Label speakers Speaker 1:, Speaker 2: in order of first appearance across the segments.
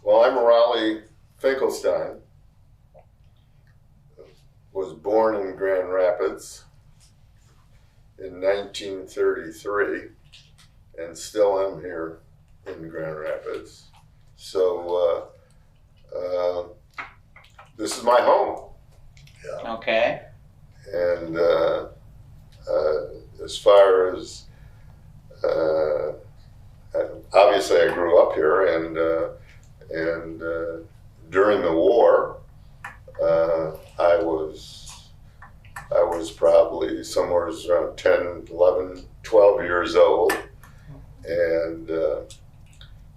Speaker 1: Well, I'm Raleigh Finkelstein. Was born in Grand Rapids in 1933 and still am here in Grand Rapids. So this is my home.
Speaker 2: Yeah. Okay.
Speaker 1: And as far as obviously I grew up here, and during the war, I was probably somewhere around 10, 11, 12 years old, and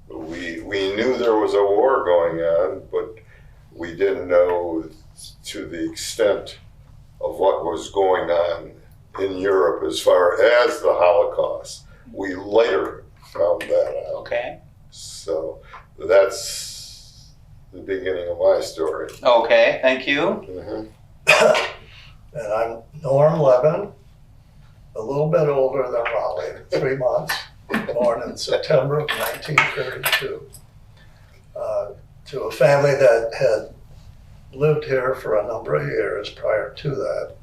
Speaker 1: we knew there was a war going on, but we didn't know to the extent of what was going on in Europe as far as the Holocaust. We later found that out.
Speaker 2: Okay.
Speaker 1: So that's the beginning of my story.
Speaker 2: Okay, thank you.
Speaker 1: Mm-hmm.
Speaker 3: And I'm Norm Levin, a little bit older than Raleigh, 3 months, born in September of 1932, to a family that had lived here for a number of years prior to that.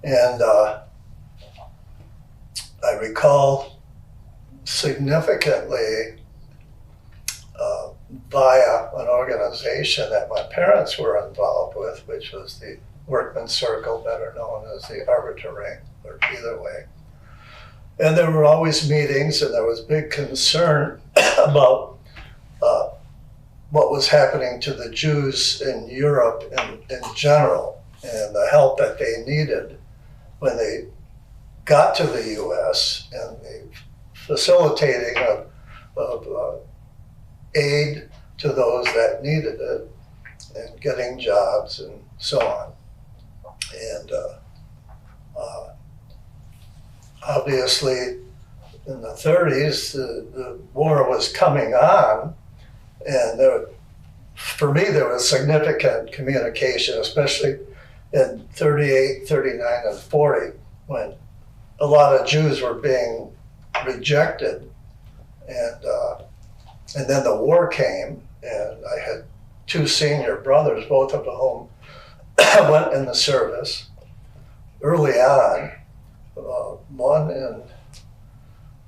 Speaker 3: And I recall significantly via an organization that my parents were involved with, which was the Workmen's Circle, better known as the Arbiter Ring, or either way. And there were always meetings, and there was big concern about what was happening to the Jews in Europe in general, and the help that they needed when they got to the U.S., and the facilitating of aid to those that needed it, and getting jobs and so on. And obviously in the 30s, the war was coming on, and for me there was significant communication, especially in 38, 39, and 40, when a lot of Jews were being rejected. And then the war came, and I had 2 senior brothers, both of whom went in the service early on, one in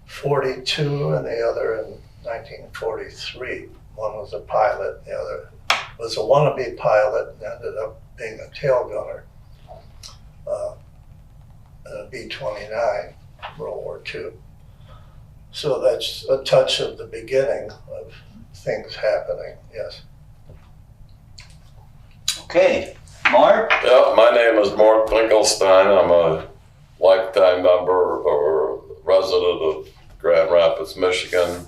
Speaker 3: 42 and the other in 1943. One was a pilot, the other was a wannabe pilot and ended up being a tail gunner in a B-29, World War II. So that's a touch of the beginning of things happening, yes.
Speaker 2: Okay, Mort?
Speaker 4: Yeah, my name is Mort Finkelstein. I'm a lifetime member or resident of Grand Rapids, Michigan.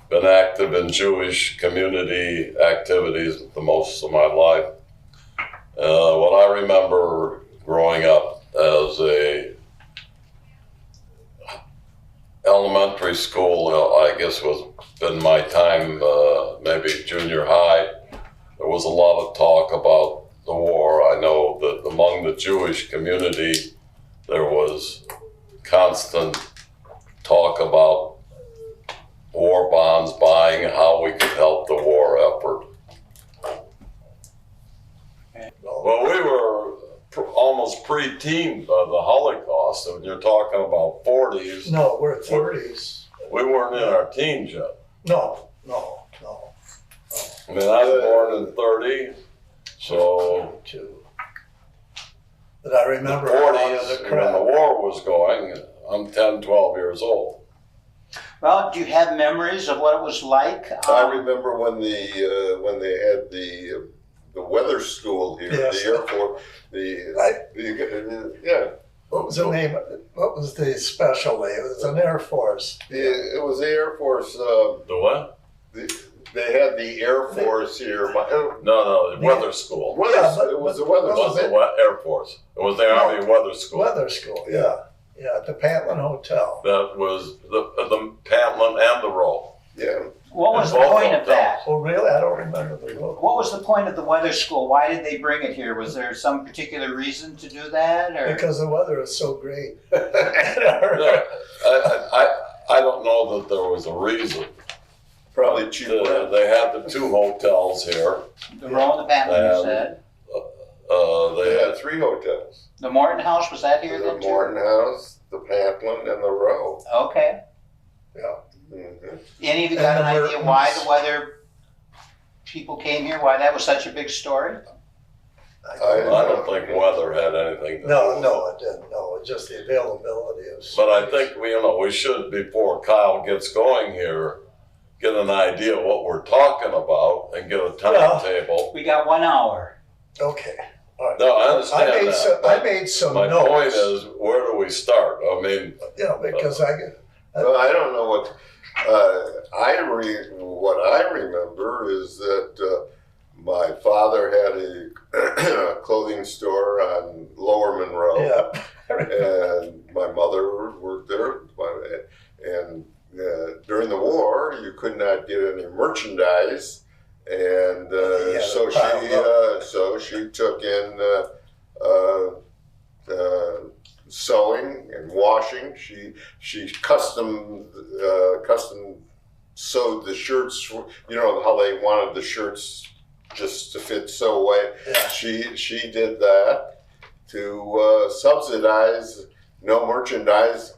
Speaker 4: Been active in Jewish community activities the most of my life. What I remember growing up as a elementary school, I guess was been my time, maybe junior high, there was a lot of talk about the war. I know that among the Jewish community, there was constant talk about war bonds buying, how we could help the war effort. Well, we were almost pre-teen by the Holocaust, and you're talking about 40s.
Speaker 3: No, we're 30s.
Speaker 4: We weren't in our teens yet.
Speaker 3: No.
Speaker 4: I mean, I was born in 30, so...
Speaker 3: But I remember
Speaker 4: the
Speaker 3: a lot of
Speaker 4: 40s,
Speaker 3: the
Speaker 4: when
Speaker 3: crowd.
Speaker 4: the war was going, I'm 10, 12 years old.
Speaker 2: Well, do you have memories of what it was like?
Speaker 1: I remember when they had the weather school here,
Speaker 3: Yes.
Speaker 1: the airport, yeah.
Speaker 3: What was the name? What was the specialty? It was an Air Force.
Speaker 1: It was the Air Force.
Speaker 4: The what?
Speaker 1: They had the Air Force here.
Speaker 4: No, the weather school.
Speaker 1: It was the weather
Speaker 4: It was
Speaker 1: school.
Speaker 4: the Air Force. It was the Army Weather School.
Speaker 3: Weather School, yeah. Yeah, at the Pantlin Hotel.
Speaker 4: That was the Pantlin and the Row.
Speaker 1: Yeah.
Speaker 2: What was the
Speaker 4: Both
Speaker 2: point of
Speaker 4: of
Speaker 2: that?
Speaker 3: Oh, really? I don't remember the road.
Speaker 2: What was the point of the weather school? Why did they bring it here? Was there some particular reason to do that? Or?
Speaker 3: Because the weather is so great.
Speaker 4: No, I don't know that there was a reason.
Speaker 1: Probably cheap rent.
Speaker 4: They had the 2 hotels here.
Speaker 2: The Row and the Patlin, you said.
Speaker 1: They had 3 hotels.
Speaker 2: The Morton House, was that here
Speaker 1: The
Speaker 2: then too?
Speaker 1: Morton House, the Patlin, and the Row.
Speaker 2: Okay.
Speaker 3: Yeah.
Speaker 1: Mhm.
Speaker 2: Any of you
Speaker 3: And
Speaker 2: got an
Speaker 3: the
Speaker 2: idea why
Speaker 3: Mertens.
Speaker 2: the weather people came here? Why that was such a big story?
Speaker 4: I don't think weather had anything to do
Speaker 3: No,
Speaker 4: with it.
Speaker 3: no, it didn't. No, it's just the availability of.
Speaker 4: But I
Speaker 3: space.
Speaker 4: think we should, before Kyle gets going here, get an idea of what we're talking about and get a timetable.
Speaker 2: We got 1 hour.
Speaker 3: Okay. All right.
Speaker 4: No, I understand that.
Speaker 3: I made some
Speaker 4: My
Speaker 3: notes.
Speaker 4: point is, where do we start? I mean,
Speaker 3: You know, because
Speaker 1: Well, I don't know what what I remember is that my father had a clothing store on Lower Monroe,
Speaker 3: yeah.
Speaker 1: and my mother worked there. And during the war, you could not get any merchandise, and
Speaker 3: Yeah,
Speaker 1: so she took in sewing and washing. She custom sewed the shirts. You know how they wanted the shirts just to fit so way.
Speaker 3: Yeah.
Speaker 1: She did that to subsidize no merchandise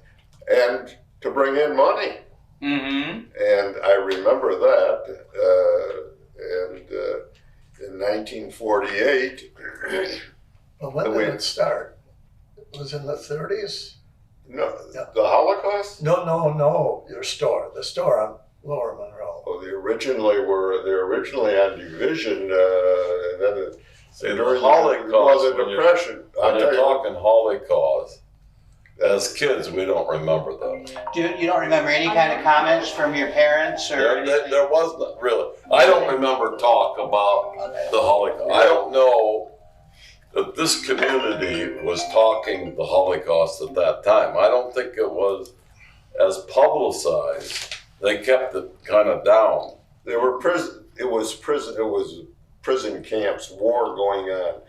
Speaker 1: and to bring in money.
Speaker 2: Mm-hmm.
Speaker 1: And I remember that. In 1948,
Speaker 3: Well, when did it start? It was in the 30s?
Speaker 1: no,
Speaker 3: Yeah.
Speaker 1: the Holocaust.
Speaker 3: No. The store on Lower Monroe.
Speaker 1: Well, they're originally on Division, and then during the
Speaker 4: Holocaust, when
Speaker 1: Depression.
Speaker 4: when you're talking Holocaust, as kids, we don't remember that.
Speaker 2: You don't remember any kind of comments from your parents or
Speaker 4: There wasn't really. I don't remember talk about the Holocaust. I don't know that this community was talking the Holocaust at that time. I don't think it was as publicized. They kept it kind of down.
Speaker 1: There were It was prison camps, war going on,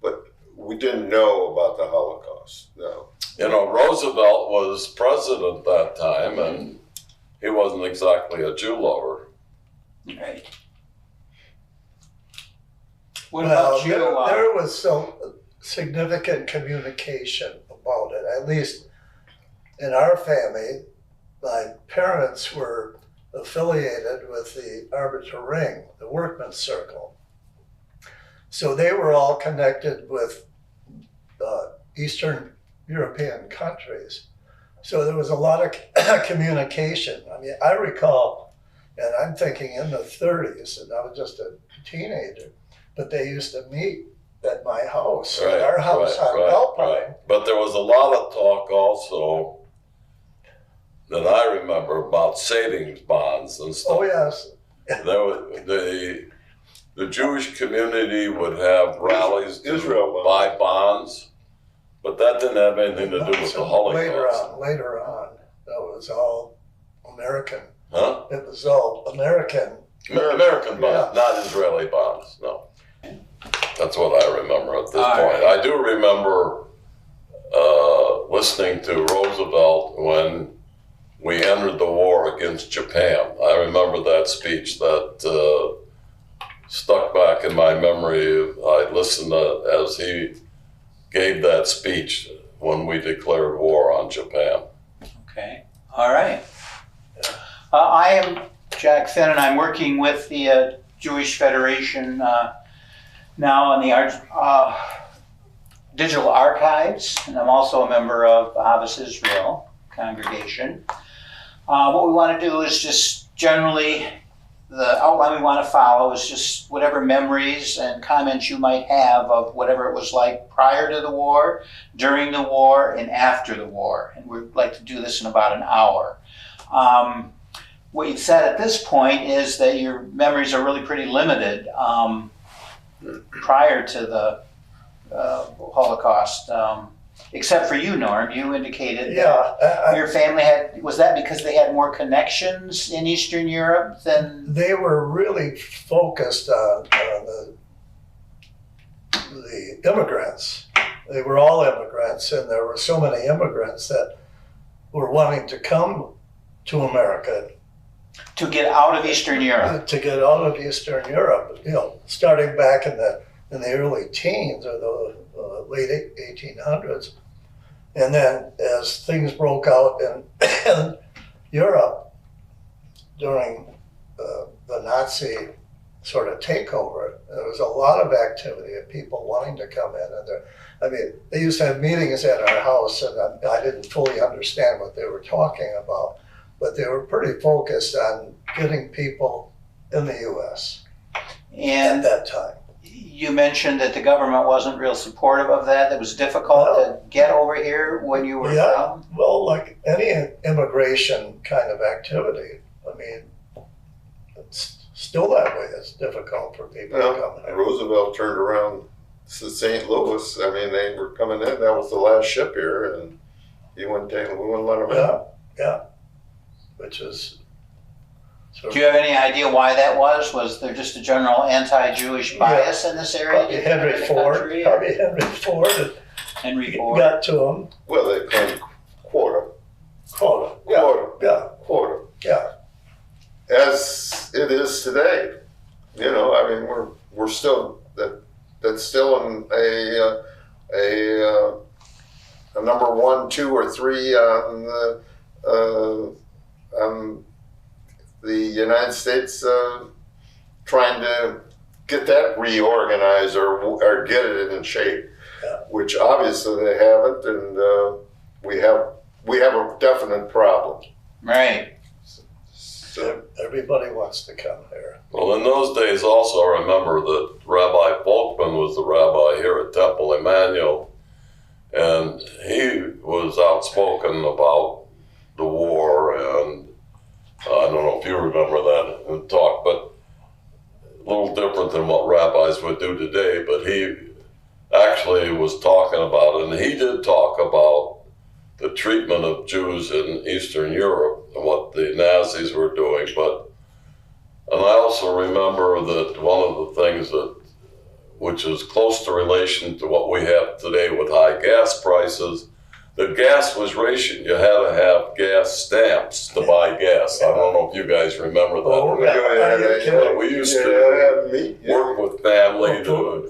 Speaker 1: but we didn't know about the Holocaust. No.
Speaker 4: You know, Roosevelt was president at that time, and he wasn't exactly a Jew lover.
Speaker 2: Right. What
Speaker 3: Well,
Speaker 2: about you?
Speaker 3: there was some significant communication about it. At least in our family, my parents were affiliated with the Arbiter Ring, the Workmen's Circle. So they were all connected with Eastern European countries. So there was a lot of communication. I mean, I recall, and I'm thinking in the 30s, and I was just a teenager, but they used to meet at my house, at our house on Alpine.
Speaker 4: But there was a lot of talk also that I remember about savings bonds and stuff.
Speaker 3: Oh, yes.
Speaker 4: There was, the Jewish community would have rallies to
Speaker 1: Israel
Speaker 4: buy bonds, but that didn't have anything to do with the Holocaust.
Speaker 3: Later on, that was all American.
Speaker 4: Huh?
Speaker 3: It was all American.
Speaker 4: American bonds,
Speaker 3: Yeah.
Speaker 4: not Israeli bonds, no. That's what I remember at this
Speaker 2: All
Speaker 4: point.
Speaker 2: right.
Speaker 4: I do remember listening to Roosevelt when we entered the war against Japan. I remember that speech that stuck back in my memory. I listened as he gave that speech when we declared war on Japan.
Speaker 2: Okay. All right. I am Jack Finn, and I'm working with the Jewish Federation now on the digital archives, and I'm also a member of Ahavas Israel congregation. What we want to do is just generally, the outline we want to follow is just whatever memories and comments you might have of whatever it was like prior to the war, during the war, and after the war. And we'd like to do this in about an hour. What you've said at this point is that your memories are really pretty limited prior to the Holocaust. Except for you, Norm, you indicated that your family was that because they had more connections in Eastern Europe than...
Speaker 3: They were really focused on the immigrants. They were all immigrants, and there were so many immigrants that were wanting to come to America
Speaker 2: To get out of Eastern Europe.
Speaker 3: To get out of Eastern Europe, starting back in the early teens or the late 1800s. And then as things broke out in Europe during the Nazi sort of takeover, there was a lot of activity of people wanting to come in. And they used to have meetings at our house, and I didn't fully understand what they were talking about, but they were pretty focused on getting people in the U.S.
Speaker 2: And
Speaker 3: at that time.
Speaker 2: you mentioned that the government wasn't real supportive of that. It was difficult to get over here when you were from?
Speaker 3: Well, like any immigration kind of activity, it's still that way. It's difficult for people to come here.
Speaker 1: Roosevelt turned around to St. Louis. They were coming in. That was the last ship here, and we wouldn't let them in.
Speaker 3: Yeah. Which is.
Speaker 2: Do you have any idea why that was? Was there just a general anti-Jewish bias in this area?
Speaker 3: Probably Henry Ford.
Speaker 2: Henry Ford
Speaker 3: got to him.
Speaker 1: Well, they claimed quota.
Speaker 3: Yeah.
Speaker 1: As it is today, we're still that's still in a number 1, 2, or 3 on the United States trying to get that reorganized or get it in shape, which obviously they haven't, and we have a definite problem.
Speaker 2: Right.
Speaker 1: So
Speaker 3: everybody wants to come here.
Speaker 4: Well, in those days also, I remember that Rabbi Folkman was the rabbi here at Temple Emmanuel, and he was outspoken about the war, and I don't know if you remember that talk, but a little different than what rabbis would do today, but he actually was talking about it, and he did talk about the treatment of Jews in Eastern Europe and what the Nazis were doing. And I also remember that one of the things which is close to relation to what we have today with high gas prices, that gas was rationed. You had to have gas stamps to buy gas. I don't know if you guys remember that. We used to work with family to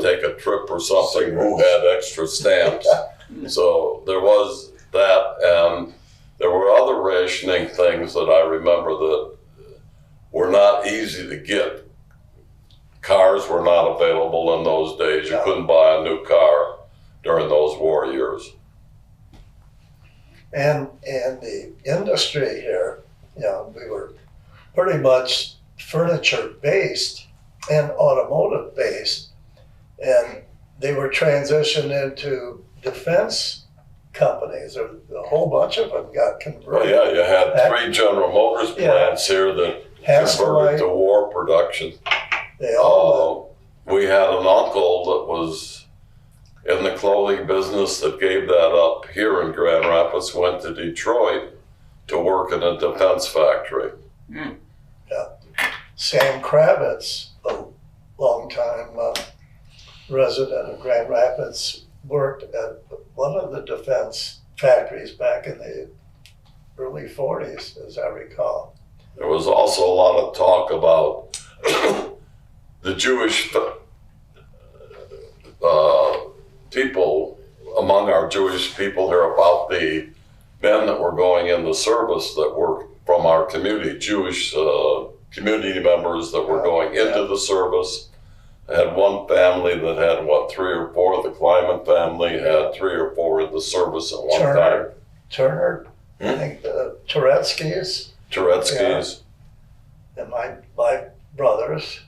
Speaker 4: take a trip or something who had extra stamps. So there was that, and there were other rationing things that I remember that were not easy to get. Cars were not available in those days. You couldn't buy a new car during those war years.
Speaker 3: And the industry here, we were pretty much furniture based and automotive based, and they were transitioned into defense companies. A whole bunch of them got converted.
Speaker 4: Well, you had 3 General Motors plants here that converted to war production.
Speaker 3: They all
Speaker 4: we had an uncle that was in the clothing business that gave that up here in Grand Rapids, went to Detroit to work in a defense factory.
Speaker 2: Mm.
Speaker 3: Yeah. Sam Kravitz, a longtime resident of Grand Rapids, worked at one of the defense factories back in the early 40s, as I recall.
Speaker 4: There was also a lot of talk about the Jewish people, among our Jewish people here, about the men that were going into service that were from our community, Jewish community members that were going into the service. I had one family that had, 3 or 4, the Kleiman family had 3 or 4 in the service at one time.
Speaker 3: Turner, I think the Turetsky's. And my brothers,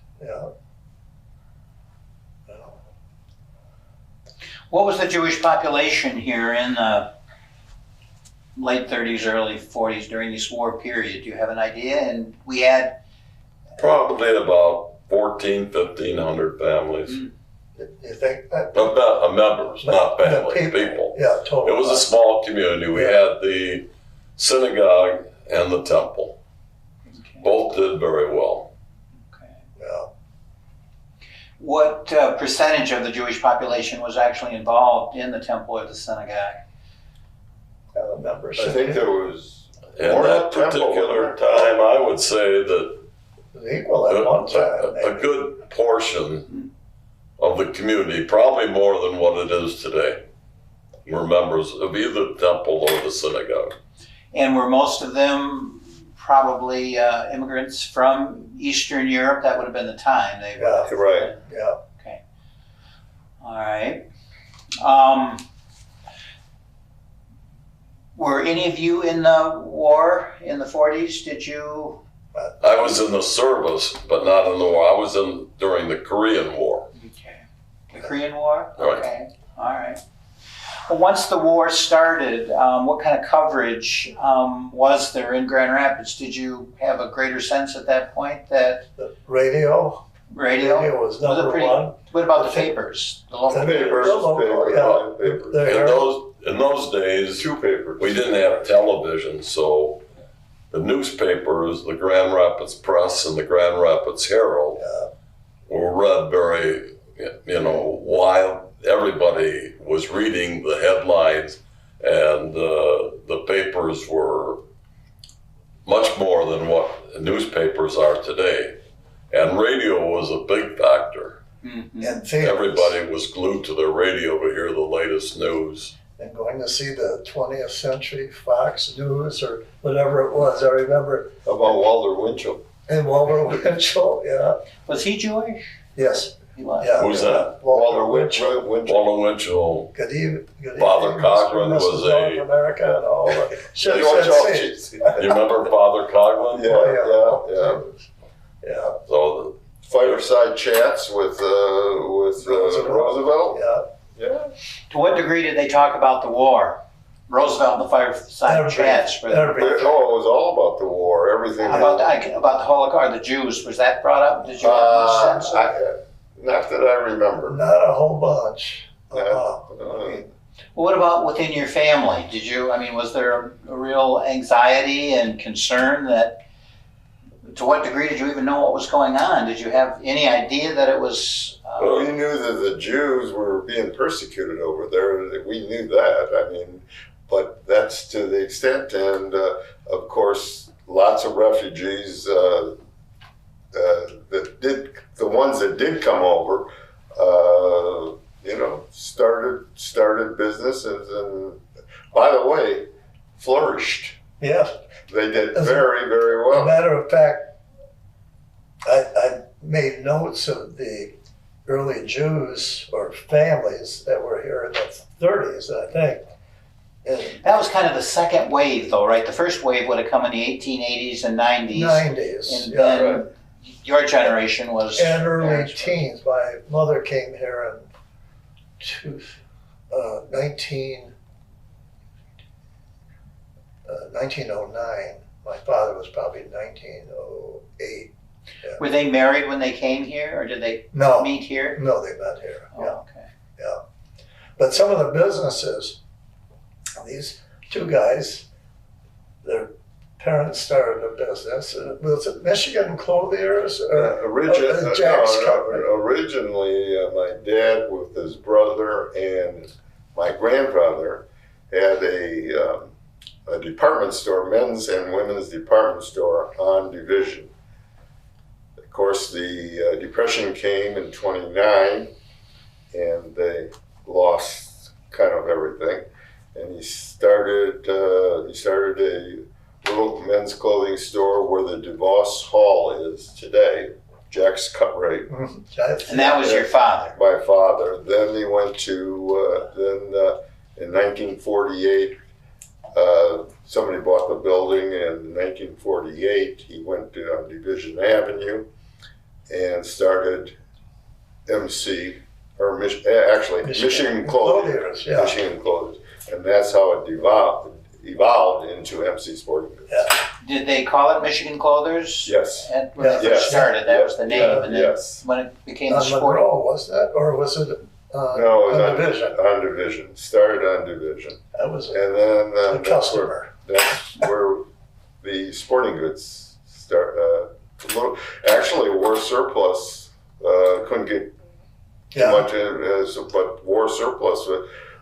Speaker 2: What was the Jewish population here in the late 30s, early 40s during this war period? Do you have an idea? And we had...
Speaker 4: Probably about 1,500 families.
Speaker 3: You think that?
Speaker 4: Members, not families, people.
Speaker 3: Yeah, totally.
Speaker 4: It was a small community. We had the synagogue and the temple.
Speaker 2: Okay.
Speaker 4: Both did very well.
Speaker 2: Okay.
Speaker 3: Yeah.
Speaker 2: What percentage of the Jewish population was actually involved in the temple or the synagogue?
Speaker 3: Membership.
Speaker 1: I think there was
Speaker 4: in
Speaker 1: More
Speaker 4: that
Speaker 1: temple,
Speaker 4: particular
Speaker 1: wasn't it?
Speaker 4: time, I would say that
Speaker 3: It was equal at one time.
Speaker 4: a
Speaker 3: maybe.
Speaker 4: good portion of the community, probably more than what it is today, were members of either the temple or the synagogue.
Speaker 2: And were most of them probably immigrants from Eastern Europe? That would have been the time. They would
Speaker 3: Yeah.
Speaker 2: have.
Speaker 1: Right.
Speaker 3: Yeah.
Speaker 2: All right. Were any of you in the war in the 40s? Did you?
Speaker 4: I was in the service, but not in the war. I was in during the Korean War.
Speaker 2: Okay. The Korean War?
Speaker 4: Right.
Speaker 2: Okay. All right. Well, once the war started, what kind of coverage was there in Grand Rapids? Did you have a greater sense at that point that
Speaker 3: The radio
Speaker 2: radio?
Speaker 3: was number
Speaker 2: pretty-
Speaker 3: one.
Speaker 2: What about the papers? The local
Speaker 3: The
Speaker 1: Papers,
Speaker 3: The local,
Speaker 1: papers,
Speaker 3: yeah.
Speaker 1: papers.
Speaker 3: The
Speaker 4: In those days,
Speaker 1: Two papers.
Speaker 4: we didn't have television, so the newspapers, the Grand Rapids Press and the Grand Rapids Herald,
Speaker 3: Yeah.
Speaker 4: were read very, while everybody was reading the headlines, and the papers were much more than what newspapers are today. And radio was a big factor.
Speaker 2: Mhm.
Speaker 3: And theaters.
Speaker 4: Everybody was glued to their radio to hear the latest news.
Speaker 3: And going to see the 20th Century Fox News or whatever it was. I remember
Speaker 1: How about Walter Winchell?
Speaker 3: in Walter Winchell. Yeah.
Speaker 2: Was he Jewish?
Speaker 3: Yes.
Speaker 2: He was.
Speaker 3: Yeah.
Speaker 4: Who's that?
Speaker 3: Walter Winchell.
Speaker 1: Winchell.
Speaker 4: Walter Winchell.
Speaker 3: Good evening. Good
Speaker 4: Father
Speaker 3: evening,
Speaker 4: Cochran
Speaker 3: Mr. and
Speaker 4: was
Speaker 3: Mrs.
Speaker 4: a-
Speaker 3: North America and all the ships
Speaker 1: George
Speaker 3: at sea.
Speaker 1: Alchis.
Speaker 4: You remember Father Coughlin?
Speaker 1: Yeah.
Speaker 3: Yeah.
Speaker 4: So
Speaker 1: Fireside chats with Roosevelt.
Speaker 3: Yeah.
Speaker 1: Yeah.
Speaker 2: To what degree did they talk about the war? Roosevelt and the fireside
Speaker 3: Everything.
Speaker 2: chats.
Speaker 3: Everything.
Speaker 1: Oh, it was all about the war. Everything.
Speaker 2: How about the Holocaust, the Jews? Was that brought up? Did you have any sense?
Speaker 1: Not that I remember.
Speaker 3: Not a whole bunch.
Speaker 2: What about within your family? Did you? I mean, was there a real anxiety and concern that? To what degree did you even know what was going on? Did you have any idea that it was?
Speaker 1: Well, we knew that the Jews were being persecuted over there. We knew that. I mean, but that's to the extent. And of course, lots of refugees the ones that did come over, started businesses, and by the way, flourished.
Speaker 3: Yeah.
Speaker 1: They did
Speaker 3: As a-
Speaker 1: very, very
Speaker 3: As a
Speaker 1: well.
Speaker 3: matter of fact, I made notes of the early Jews or families that were here in the 30s, I think. And
Speaker 2: That was kind of the second wave, though, right? The first wave would have come in the 1880s and 90s,
Speaker 3: 90s.
Speaker 2: and
Speaker 3: Yeah.
Speaker 2: then your generation was
Speaker 3: And early teens. My mother came here in 1909. My father was probably 1908.
Speaker 2: Were they married when they came here, or did they
Speaker 3: No,
Speaker 2: meet here?
Speaker 3: no, they met here.
Speaker 2: Oh,
Speaker 3: Yeah.
Speaker 2: okay.
Speaker 3: But some of the businesses, these two guys, their parents started a business. Was it Michigan Clothiers? Jack's Company.
Speaker 1: Originally, my dad with his brother and my grandfather had a department store, men's and women's department store on Division. Of course, the Depression came in '29, and they lost kind of everything. And he started a little men's clothing store where the DeVos Hall is today, Jack's Cut Rate.
Speaker 2: And that was your father.
Speaker 1: My father. Then he went to, in 1948, somebody bought the building, and in 1948 he went on Division Avenue and started MC, or Michigan Clothing.
Speaker 3: Yeah.
Speaker 1: Michigan Clothing. And that's how it evolved into MC Sporting Goods.
Speaker 3: Yeah.
Speaker 2: Did they call it Michigan Clothers?
Speaker 1: Yes.
Speaker 2: When they first started, that was the name.
Speaker 1: Yeah,
Speaker 2: And then
Speaker 1: yes.
Speaker 2: when it became
Speaker 3: On
Speaker 2: the sport.
Speaker 3: Monroe, wasn't it? Or was it
Speaker 1: No, it was
Speaker 3: on
Speaker 1: on
Speaker 3: Division?
Speaker 1: On Division. Started on Division.
Speaker 3: That was
Speaker 1: And then
Speaker 3: the customer.
Speaker 1: that's where the sporting goods start. Actually, war surplus couldn't get too
Speaker 3: Yeah.
Speaker 1: much, but war surplus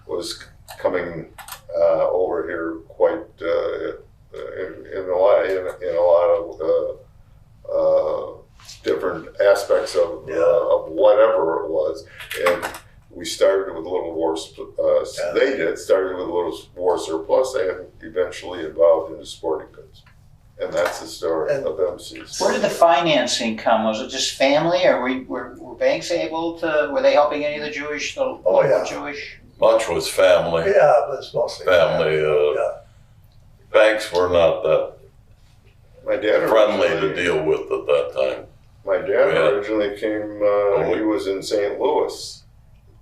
Speaker 1: was coming over here quite in a lot of different aspects of whatever it was, and we started with a little war. They started with a little war surplus, and eventually evolved into sporting goods, and that's the story of MC's.
Speaker 2: Where did the financing come? Was it just family, or were banks able to? Were they helping any of the Jewish, the local Jewish?
Speaker 4: Much was family.
Speaker 3: Yeah, it was mostly
Speaker 4: family. Banks were not that
Speaker 1: My dad
Speaker 4: friendly to deal with at that time.
Speaker 1: My dad originally came. He was in St. Louis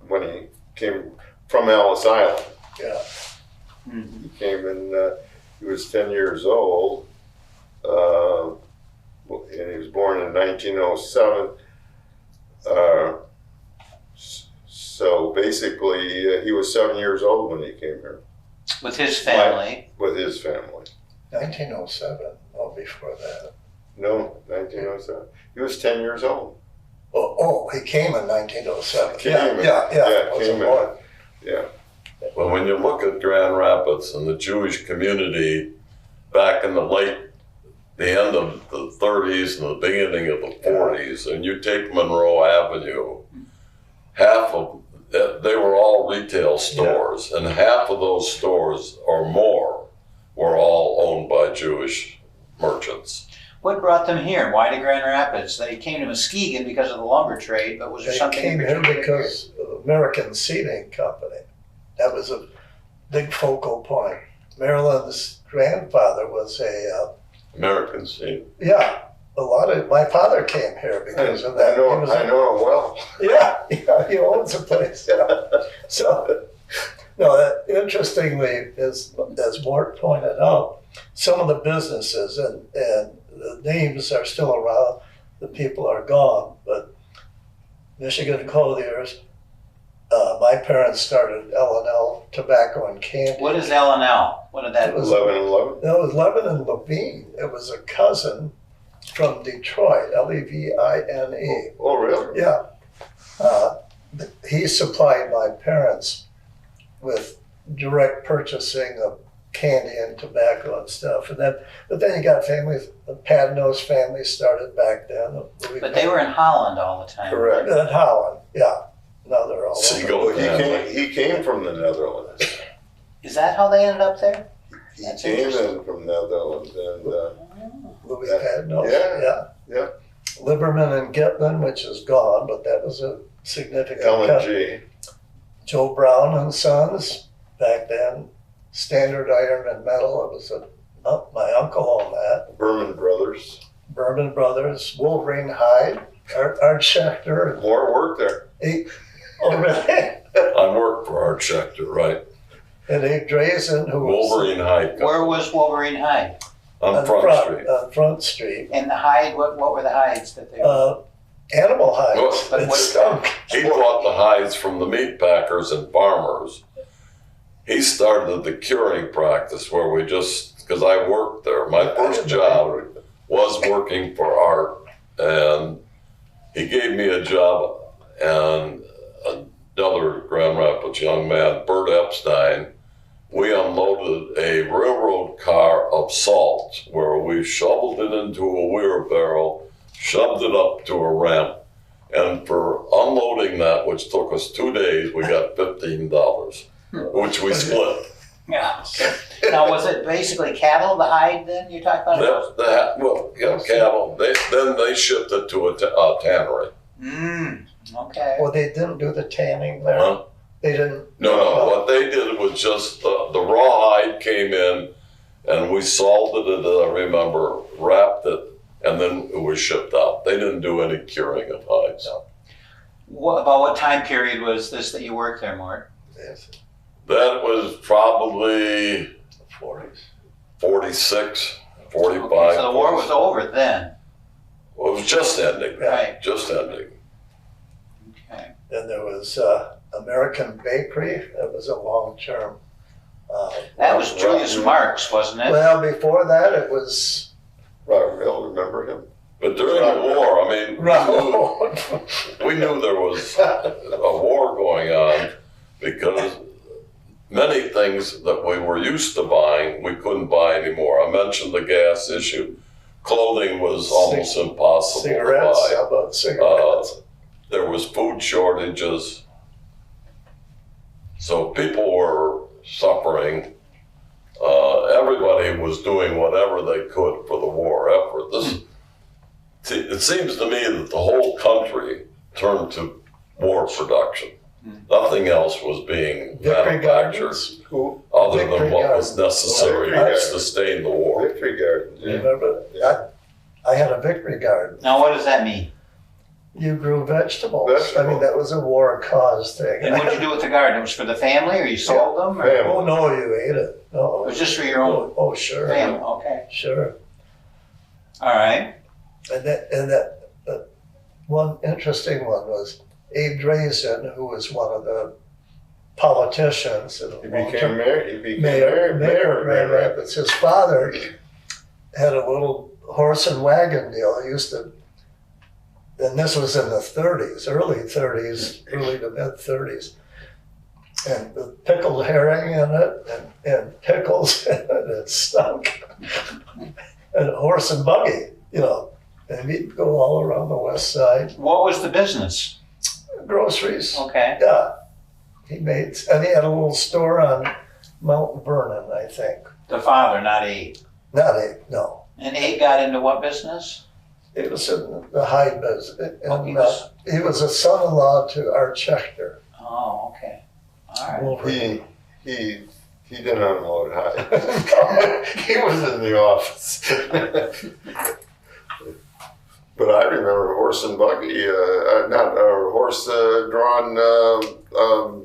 Speaker 1: when he came from Ellis Island.
Speaker 3: Yeah.
Speaker 2: Mm-hmm.
Speaker 1: He came in. He was 10 years old, and he was born in 1907. So basically, he was 7 years old when he came here.
Speaker 2: With his family?
Speaker 1: With his family.
Speaker 3: 1907, well, before that.
Speaker 1: No, 1907. He was 10 years old.
Speaker 3: Oh, he came in 1907.
Speaker 1: Came in.
Speaker 3: Wasn't born.
Speaker 1: Yeah.
Speaker 4: Well, when you look at Grand Rapids and the Jewish community back in the end of the 30s and the beginning of the 40s, and you take Monroe Avenue, they were all retail stores, and half of those stores or more were all owned by Jewish merchants.
Speaker 2: What brought them here? Why to Grand Rapids? They came to Muskegon because of the lumber trade, but was there something in particular?
Speaker 3: They came here because of American Seating Company. That was a big focal point. Marilyn's grandfather was
Speaker 4: American Seating.
Speaker 3: Yeah. My father came here because of that.
Speaker 1: I know him well.
Speaker 3: Yeah, he owns a place. Yeah. So, interestingly, as Mort pointed out, some of the businesses and the names are still around, the people are gone, but Michigan Clothiers, my parents started L&L Tobacco and Candy.
Speaker 2: What is L&L? What did that
Speaker 1: do? Levin.
Speaker 3: No, it was Levin and Levine. It was a cousin from Detroit, Levine.
Speaker 1: Oh, really?
Speaker 3: Yeah. He supplied my parents with direct purchasing of candy and tobacco and stuff. But then you got families, the Padnos family started back then.
Speaker 2: But they were in Holland all the time.
Speaker 1: Correct.
Speaker 3: In Holland, yeah. Now they're all over.
Speaker 1: He came from the Netherlands.
Speaker 2: Is that how they ended up there?
Speaker 1: He came in from the Netherlands, and
Speaker 3: Louis Padnos.
Speaker 1: Yeah.
Speaker 3: Liberman and Gitman, which is gone, but that was a significant
Speaker 1: L&G.
Speaker 3: Joe Brown and Sons, back then, Standard Iron and Metal. It was my uncle owned that.
Speaker 1: Berman Brothers.
Speaker 3: Wolverine Hyde, Art Schechter.
Speaker 1: More work there.
Speaker 3: Oh, really?
Speaker 4: I worked for Art Schechter, right?
Speaker 3: And Abe Drazen, who
Speaker 4: Wolverine Hyde.
Speaker 2: Where was Wolverine Hyde?
Speaker 4: On Front Street.
Speaker 3: On Front Street.
Speaker 2: And the hide, what were the hides that they were?
Speaker 3: Animal hides.
Speaker 2: But
Speaker 3: It
Speaker 2: what-
Speaker 3: stunk.
Speaker 4: He bought the hides from the meat packers and farmers. He started the curing practice because I worked there. My first job was working for Art, and he gave me a job, and another Grand Rapids young man, Bert Epstein, we unloaded a railroad car of salt where we shoveled it into a wheelbarrow, shoved it up to a ramp, and for unloading that, which took us 2 days, we got $15, which we split.
Speaker 2: Yeah. Now, was it basically cattle, the hide then you're talking about?
Speaker 4: Cattle. Then they shipped it to a tannery.
Speaker 2: Okay.
Speaker 3: Well, they didn't do the tanning there.
Speaker 4: Huh?
Speaker 3: They didn't.
Speaker 4: No. What they did was just the raw hide came in, and we salted it, I remember, wrapped it, and then it was shipped out. They didn't do any curing of hides.
Speaker 2: No. About what time period was this that you worked there, Mort?
Speaker 3: Yes.
Speaker 4: That was probably
Speaker 3: 40s.
Speaker 4: 46, 45.
Speaker 2: Okay, so the war was over then.
Speaker 4: Well, it was just ending.
Speaker 2: Right.
Speaker 4: Just ending.
Speaker 2: Okay.
Speaker 3: Then there was American Bakery. That was a long term.
Speaker 2: That was Julius Marx, wasn't it?
Speaker 3: Well, before that, it was.
Speaker 1: Rockville, remember him?
Speaker 4: But during the war, I mean, we knew there was a war going on because many things that we were used to buying, we couldn't buy anymore. I mentioned the gas issue. Clothing was almost impossible
Speaker 3: Cigarettes,
Speaker 4: to buy.
Speaker 3: how about cigarettes?
Speaker 4: There was food shortages. So people were suffering. Everybody was doing whatever they could for the war effort. It seems to me that the whole country turned to war production. Nothing else was being
Speaker 3: Victory
Speaker 4: manufactured
Speaker 3: Gardens?
Speaker 4: other
Speaker 3: Victory
Speaker 4: than what was
Speaker 3: Gardens.
Speaker 4: necessary
Speaker 1: Victory
Speaker 4: to sustain the war.
Speaker 1: Victory Gardens. Yeah.
Speaker 3: Remember? I had a Victory Garden.
Speaker 2: Now, what does that mean?
Speaker 3: You grew vegetables.
Speaker 1: Vegetables.
Speaker 3: I mean, that was a war cause thing.
Speaker 2: And what'd you do with the garden? It was for the family, or you sold them? Or it
Speaker 1: Family.
Speaker 3: Oh, no, you ate it. No.
Speaker 2: was just for your own
Speaker 3: Oh, sure.
Speaker 2: family? Okay.
Speaker 3: Sure.
Speaker 2: All right.
Speaker 3: And that one interesting one was Abe Drazen, who was one of the politicians. In
Speaker 1: He became mayor. He became
Speaker 3: mayor of Grand
Speaker 1: Rapids.
Speaker 3: Rapids. His father had a little horse and wagon deal. He used to, and this was in the 30s, early 30s, early to mid 30s. And with pickled herring in it and pickles, and it stunk. And a horse and buggy, you know. And he'd go all around the west side.
Speaker 2: What was the business?
Speaker 3: Groceries.
Speaker 2: Okay.
Speaker 3: Yeah. He made, and he had a little store on Mount Vernon, I think.
Speaker 2: The father, not Abe.
Speaker 3: Not Abe, no.
Speaker 2: And Abe got into what business?
Speaker 3: It was in the hide business.
Speaker 2: Oh,
Speaker 3: And, he was a son-in-law to Arch Schechter.
Speaker 2: Oh, okay. All right.
Speaker 3: Wolverine.
Speaker 1: He didn't unload high. He was in the office. But I remember horse and buggy, horse-drawn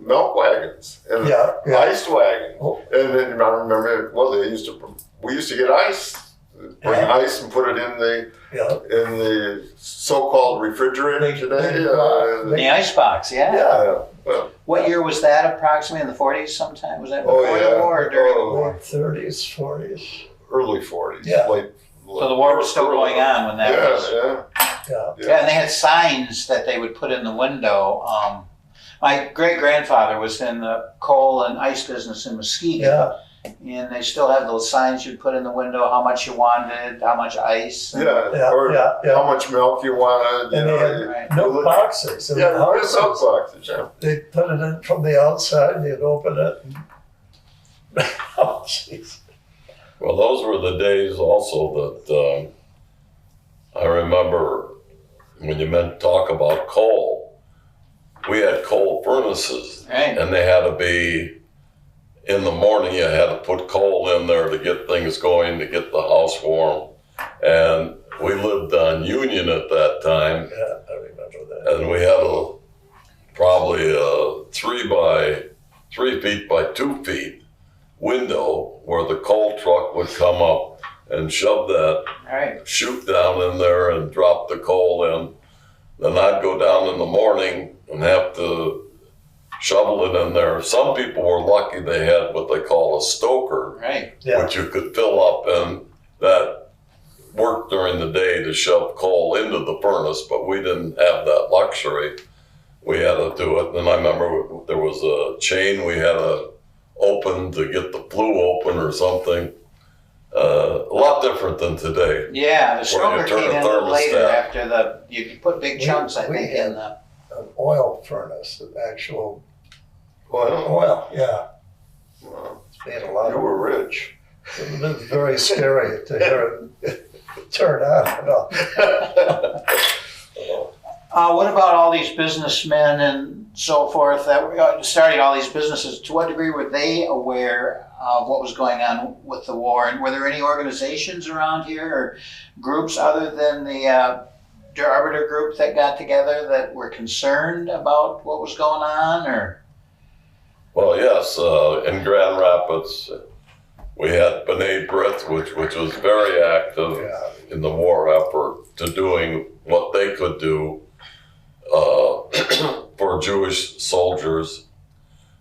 Speaker 1: milk wagons and
Speaker 3: Yeah, yeah.
Speaker 1: ice wagon.
Speaker 3: Oh.
Speaker 1: And then I remember, we used to get ice, bring
Speaker 3: Yeah.
Speaker 1: ice and put it in
Speaker 3: Yeah.
Speaker 1: the so-called refrigerator
Speaker 3: Big-
Speaker 1: today.
Speaker 3: big
Speaker 2: The icebox, yeah.
Speaker 3: Yeah.
Speaker 1: Well,
Speaker 2: What year was that approximately? In the 40s sometime? Was that
Speaker 1: Oh,
Speaker 2: before
Speaker 1: yeah.
Speaker 2: the war or during the
Speaker 1: Oh.
Speaker 2: war?
Speaker 3: Late 30s, 40s.
Speaker 1: early 40s.
Speaker 3: Yeah.
Speaker 2: So the war was still going on when that was.
Speaker 3: Yeah.
Speaker 2: Yeah, and they had signs that they would put in the window. My great-grandfather was in the coal and ice business in Muskegon.
Speaker 3: Yeah.
Speaker 2: And they still have those signs you'd put in the window, how much you wanted, how much ice.
Speaker 1: Yeah,
Speaker 3: Yeah,
Speaker 1: or
Speaker 3: yeah, yeah.
Speaker 1: how much milk you wanted. You
Speaker 3: And they
Speaker 1: know,
Speaker 3: had
Speaker 2: Right.
Speaker 3: milk boxes. And
Speaker 1: yeah,
Speaker 3: the
Speaker 1: milk
Speaker 3: houses,
Speaker 1: boxes. Yeah.
Speaker 3: they put it in from the outside, and you'd open it. And oh, jeez.
Speaker 4: Well, those were the days also that I remember when you talk about coal, we had coal furnaces,
Speaker 2: Right.
Speaker 4: and they had to be, in the morning you had to put coal in there to get things going, to get the house warm. And we lived on Union at that time,
Speaker 3: Yeah, I remember that.
Speaker 4: and we had probably a 3 feet by 2 feet window where the coal truck would come up and shove that
Speaker 2: Right.
Speaker 4: chute down in there and drop the coal in. Then I'd go down in the morning and have to shovel it in there. Some people were lucky they had what they call a stoker,
Speaker 2: Right.
Speaker 3: Yeah.
Speaker 4: which you could fill up, and that worked during the day to shove coal into the furnace, but we didn't have that luxury. We had to do it. And I remember there was a chain we had to open to get the flue open or something. A lot different than today.
Speaker 2: Yeah, the stronger
Speaker 4: you turn
Speaker 2: came
Speaker 4: a
Speaker 2: in a little later
Speaker 4: thermostat.
Speaker 2: after you put big chunks, I
Speaker 3: we
Speaker 2: think,
Speaker 3: had-
Speaker 2: in the.
Speaker 3: An oil furnace, an actual
Speaker 1: Well,
Speaker 3: oil. Yeah.
Speaker 1: well,
Speaker 3: It's made a lot
Speaker 1: you
Speaker 3: of.
Speaker 1: were rich.
Speaker 3: It was very scary to hear it turn on and off.
Speaker 2: What about all these businessmen and so forth that were starting all these businesses? To what degree were they aware of what was going on with the war? And were there any organizations around here or groups other than the Der Arbiter group that got together that were concerned about what was going on? Or
Speaker 4: Well, yes, in Grand Rapids, we had B'nai B'rith, which was very active
Speaker 3: Yeah.
Speaker 4: in the war effort to doing what they could do for Jewish soldiers.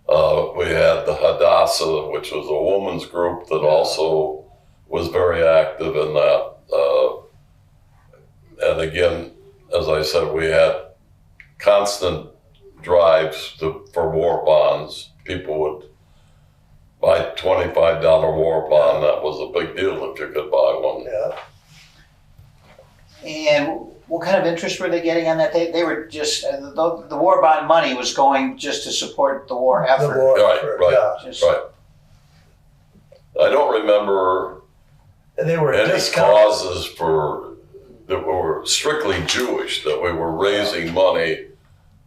Speaker 4: We had the Hadassah, which was a women's group that also was very active in that. And again, as I said, we had constant drives for war bonds. People would buy $25 war bond. That was a big deal if you could buy one.
Speaker 3: Yeah.
Speaker 2: And what kind of interest were they getting on that? They were just, the war bond money was going just to support the war effort.
Speaker 3: The war
Speaker 4: Right,
Speaker 3: effort,
Speaker 4: right.
Speaker 3: yeah.
Speaker 2: Just-
Speaker 4: Right. I don't remember
Speaker 3: And they were
Speaker 4: any
Speaker 3: discounted.
Speaker 4: causes that were strictly Jewish, that we were raising money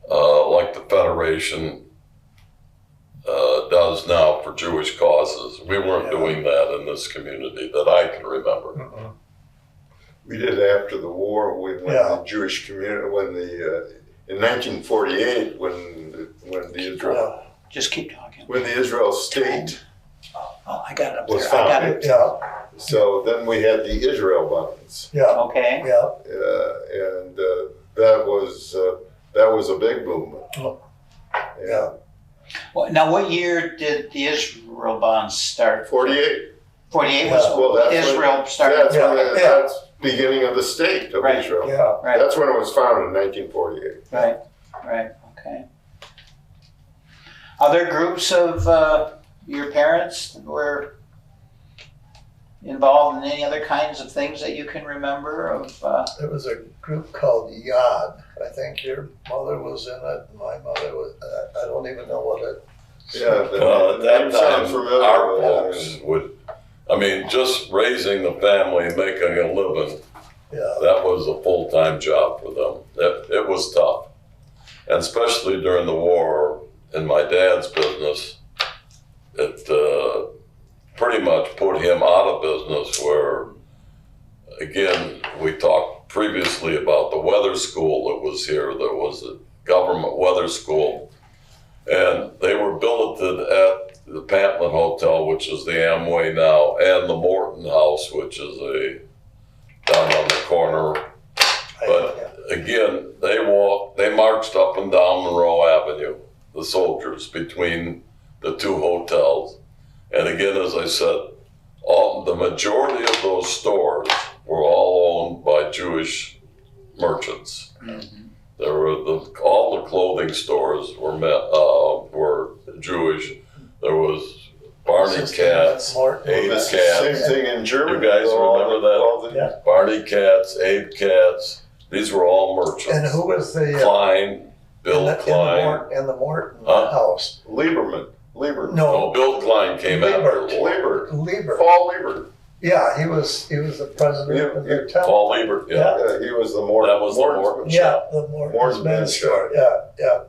Speaker 4: like the Federation does now for Jewish causes. We weren't
Speaker 3: Yeah.
Speaker 4: doing that in this community that I can remember.
Speaker 3: Mm-mm.
Speaker 1: We did after the war when
Speaker 3: Yeah.
Speaker 1: the Jewish community, in 1948, when the Israel,
Speaker 2: Just keep talking.
Speaker 1: when the Israel state
Speaker 2: Oh, I got it up
Speaker 1: was
Speaker 2: there. I got
Speaker 1: founded.
Speaker 2: it.
Speaker 3: Yeah,
Speaker 1: So then we had the Israel bonds,
Speaker 3: yeah,
Speaker 2: Okay.
Speaker 3: yeah.
Speaker 1: and that was a big movement.
Speaker 3: Oh.
Speaker 1: Yeah,
Speaker 2: Well, now, what year did the Israel bonds start?
Speaker 1: 48.
Speaker 2: 48 was
Speaker 3: Yeah.
Speaker 1: Well, that's
Speaker 2: Israel started.
Speaker 1: That's when
Speaker 3: Yeah.
Speaker 1: that's beginning of the state of
Speaker 2: Right.
Speaker 1: Israel.
Speaker 3: Yeah,
Speaker 2: Right,
Speaker 1: That's when it was founded in 1948.
Speaker 2: right, right, okay. Other groups of your parents that were involved in any other kinds of things that you can remember of?
Speaker 3: there was a group called Yad. I think your mother was in it. My mother was. I don't even know what it.
Speaker 1: Yeah,
Speaker 4: At that
Speaker 1: name sounds
Speaker 4: time,
Speaker 1: familiar.
Speaker 4: our folks just raising the family, making a living,
Speaker 3: Yeah,
Speaker 4: that was a full-time job for them. It was tough. And especially during the war in my dad's business, it pretty much put him out of business where, again, we talked previously about the weather school that was here. There was a government weather school, and they were billeted at the Pantlet Hotel, which is the Amway now, and the Morton House, which is down on the corner. But again, they marched up and down Monroe Avenue, the soldiers, between the two hotels. And again, as I said, the majority of those stores were all owned by Jewish merchants.
Speaker 2: Mhm.
Speaker 4: There were all the clothing stores were Jewish. There was Barney Katz,
Speaker 3: Morton.
Speaker 4: Abe
Speaker 1: This is the
Speaker 4: Katz.
Speaker 1: same thing in Germany.
Speaker 4: You guys
Speaker 1: All
Speaker 4: remember
Speaker 1: the-
Speaker 4: that?
Speaker 1: all the-
Speaker 3: Yeah.
Speaker 4: Barney Katz, Abe Katz. These were all merchants.
Speaker 3: And who was the
Speaker 4: Klein, Bill Klein.
Speaker 3: in the Morton
Speaker 4: Huh?
Speaker 3: house?
Speaker 1: Lieber.
Speaker 4: No,
Speaker 3: No,
Speaker 4: Bill Klein came after the war.
Speaker 1: Lieber.
Speaker 3: Lieber.
Speaker 1: Paul Lieber.
Speaker 3: Yeah, he was the president of their town.
Speaker 4: Paul Lieber, yeah.
Speaker 1: Yeah, he was the Morton.
Speaker 4: That was the Morton.
Speaker 3: Yeah, the Morton's
Speaker 1: Morton's
Speaker 3: men's
Speaker 1: men's
Speaker 3: store. Yeah, yeah.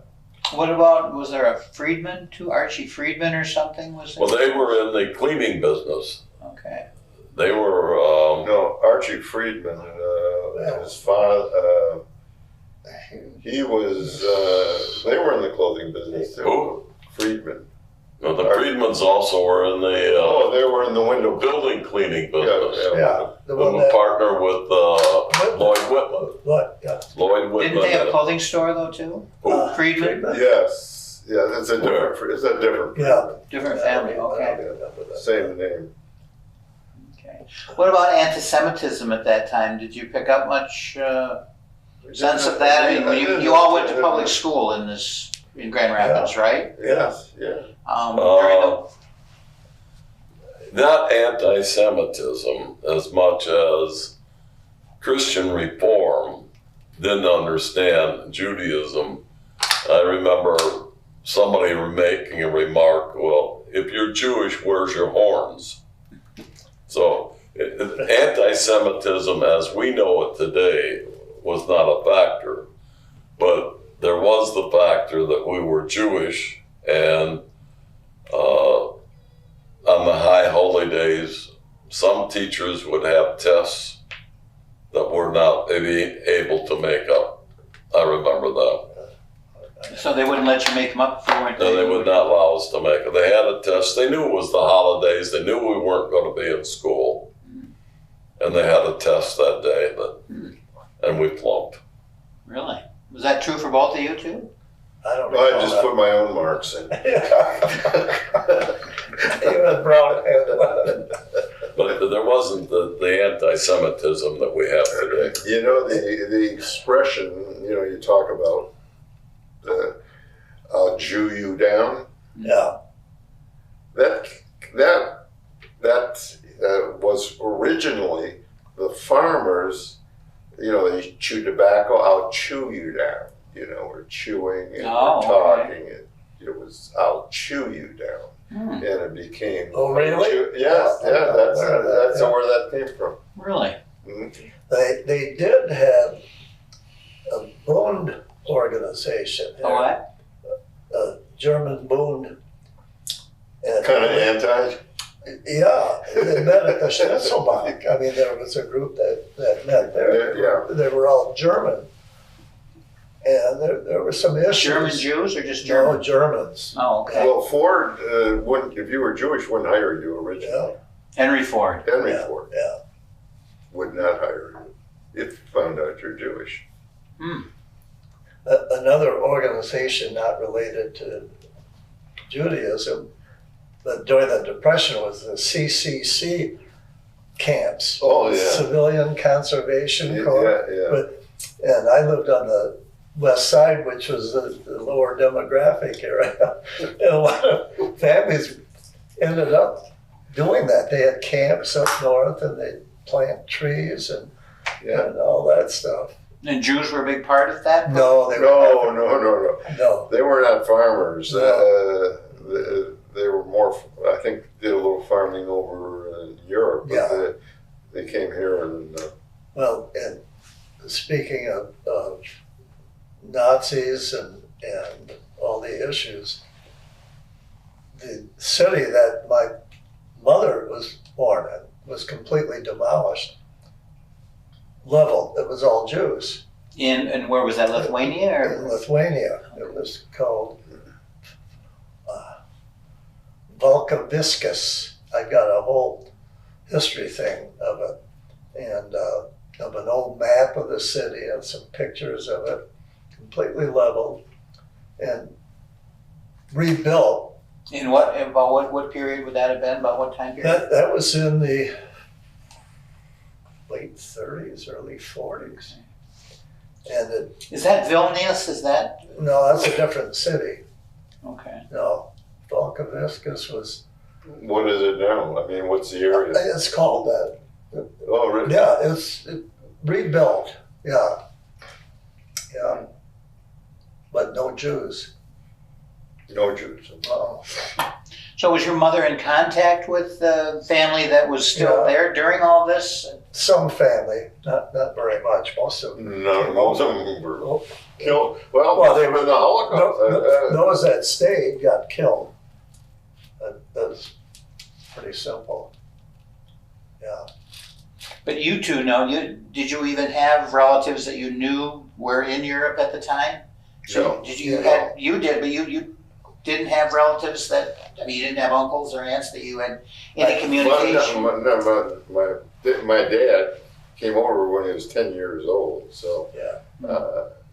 Speaker 2: What about, was there a Friedman too? Archie Friedman or something? Was it?
Speaker 4: Well, they were in the cleaning business.
Speaker 2: Okay.
Speaker 4: They were,
Speaker 1: No, Archie Friedman, his father, he was, they were in the clothing business too.
Speaker 4: Who?
Speaker 1: Friedman.
Speaker 4: no, the Friedmans also were in the
Speaker 1: Oh, they were in the window.
Speaker 4: building cleaning business.
Speaker 1: Yeah,
Speaker 3: Yeah, the
Speaker 4: They
Speaker 3: one
Speaker 4: were
Speaker 3: that.
Speaker 4: partner with Lloyd Whitman.
Speaker 3: What? Yeah.
Speaker 4: Lloyd Whitman.
Speaker 2: Didn't they have
Speaker 4: had
Speaker 2: a
Speaker 4: a-
Speaker 2: clothing store though too?
Speaker 4: Who?
Speaker 2: Friedman?
Speaker 1: Yes, yeah, that's a different, it's a different.
Speaker 3: Yeah.
Speaker 2: Different family, okay.
Speaker 1: Same name.
Speaker 2: Okay. What about anti-Semitism at that time? Did you pick up much sense of that? I mean, you all went to public school in Grand Rapids, right?
Speaker 1: Yes, yeah.
Speaker 2: During the,
Speaker 4: Not anti-Semitism as much as Christian reform didn't understand Judaism. I remember somebody making a remark, well, if you're Jewish, where's your horns? So anti-Semitism as we know it today was not a factor, but there was the factor that we were Jewish, and on the high holy days, some teachers would have tests that were not able to make up. I remember that.
Speaker 2: so they wouldn't let you make them up if you weren't
Speaker 4: No, they would not allow us to make it. They had a test. They knew it was the holidays. They knew we weren't going to be in school. And they had a test that day, and we flunked.
Speaker 2: Really? Was that true for both of you too?
Speaker 3: I don't
Speaker 1: Well, I
Speaker 3: recall
Speaker 1: just
Speaker 3: that.
Speaker 1: put my own marks in.
Speaker 3: You had brown hair.
Speaker 4: But there wasn't the anti-Semitism that we have today.
Speaker 1: You know, the expression, you talk about, I'll Jew you down.
Speaker 3: Yeah,
Speaker 1: That that was originally the farmers. You know, they chew tobacco. I'll chew you down. You know, we're chewing and
Speaker 2: Oh,
Speaker 1: we're talking.
Speaker 2: okay.
Speaker 1: It was I'll chew you down, and it became.
Speaker 3: Oh, really?
Speaker 1: Yes,
Speaker 3: Yeah,
Speaker 1: yeah, that's
Speaker 3: where that-
Speaker 1: where that came from.
Speaker 2: Really?
Speaker 1: Mhm.
Speaker 3: They did have a Bund organization.
Speaker 2: A what?
Speaker 3: A German Bund. And-
Speaker 1: Kind of anti.
Speaker 3: Yeah, they met at the Schnitzelbank. I mean, there was a group that met there.
Speaker 1: Yeah.
Speaker 3: They were all German. And there were some issues.
Speaker 2: German Jews or just
Speaker 3: No,
Speaker 2: German?
Speaker 3: Germans.
Speaker 2: Oh, okay.
Speaker 1: Well, Ford wouldn't. If you were Jewish, wouldn't hire you originally.
Speaker 3: Yeah,
Speaker 2: Henry Ford.
Speaker 1: Henry
Speaker 3: yeah,
Speaker 1: Ford
Speaker 3: yeah.
Speaker 1: would not hire you if you found out you're Jewish.
Speaker 3: Another organization not related to Judaism, but during the Depression was the CCC camps.
Speaker 1: Oh, yeah.
Speaker 3: Civilian Conservation Corps.
Speaker 1: Yeah.
Speaker 3: And I lived on the west side, which was the lower demographic area. And a lot of families ended up doing that. They had camps up north and they'd plant trees and all that stuff.
Speaker 2: And Jews were a big part of that?
Speaker 3: No, they were
Speaker 1: No. They were not farmers.
Speaker 3: No.
Speaker 1: They were more. I think did a little farming over in Europe. But
Speaker 3: Yeah.
Speaker 1: they came here and.
Speaker 3: Well, and speaking of Nazis and all the issues, the city that my mother was born in was completely demolished, leveled. It was all Jews.
Speaker 2: And where was that, Lithuania?
Speaker 3: In
Speaker 2: Or?
Speaker 3: Lithuania, it was called Volkaviskas. I got a whole history thing of it, and of an old map of the city and some pictures of it, completely leveled and rebuilt.
Speaker 2: In about what period would that have been? About what time period?
Speaker 3: That was in the late 30s, early 40s. And
Speaker 2: Is that Vilnius? Is that?
Speaker 3: no, that's a different city.
Speaker 2: Okay.
Speaker 3: No, Volkaviskas was,
Speaker 1: What is it now? I mean, what's the area?
Speaker 3: it's called that.
Speaker 1: Oh, really?
Speaker 3: Yeah, it's rebuilt. Yeah. But no Jews.
Speaker 1: No Jews.
Speaker 3: Oh.
Speaker 2: So was your mother in contact with the family that was still
Speaker 3: Yeah.
Speaker 2: there during all this?
Speaker 3: Some family, not very much. Most of them.
Speaker 1: No, most of them were
Speaker 3: Oh,
Speaker 1: killed. Well,
Speaker 3: Well,
Speaker 1: they
Speaker 3: they
Speaker 1: were in the Holocaust.
Speaker 3: those that stayed got killed. That's pretty simple. Yeah.
Speaker 2: But you two know, did you even have relatives that you knew were in Europe at the time?
Speaker 1: No.
Speaker 2: Did you
Speaker 3: No.
Speaker 2: you did, but you didn't have relatives that, I mean, you didn't have uncles or aunts that you had any communication?
Speaker 1: My dad came over when he was 10 years old, so,
Speaker 3: Yeah.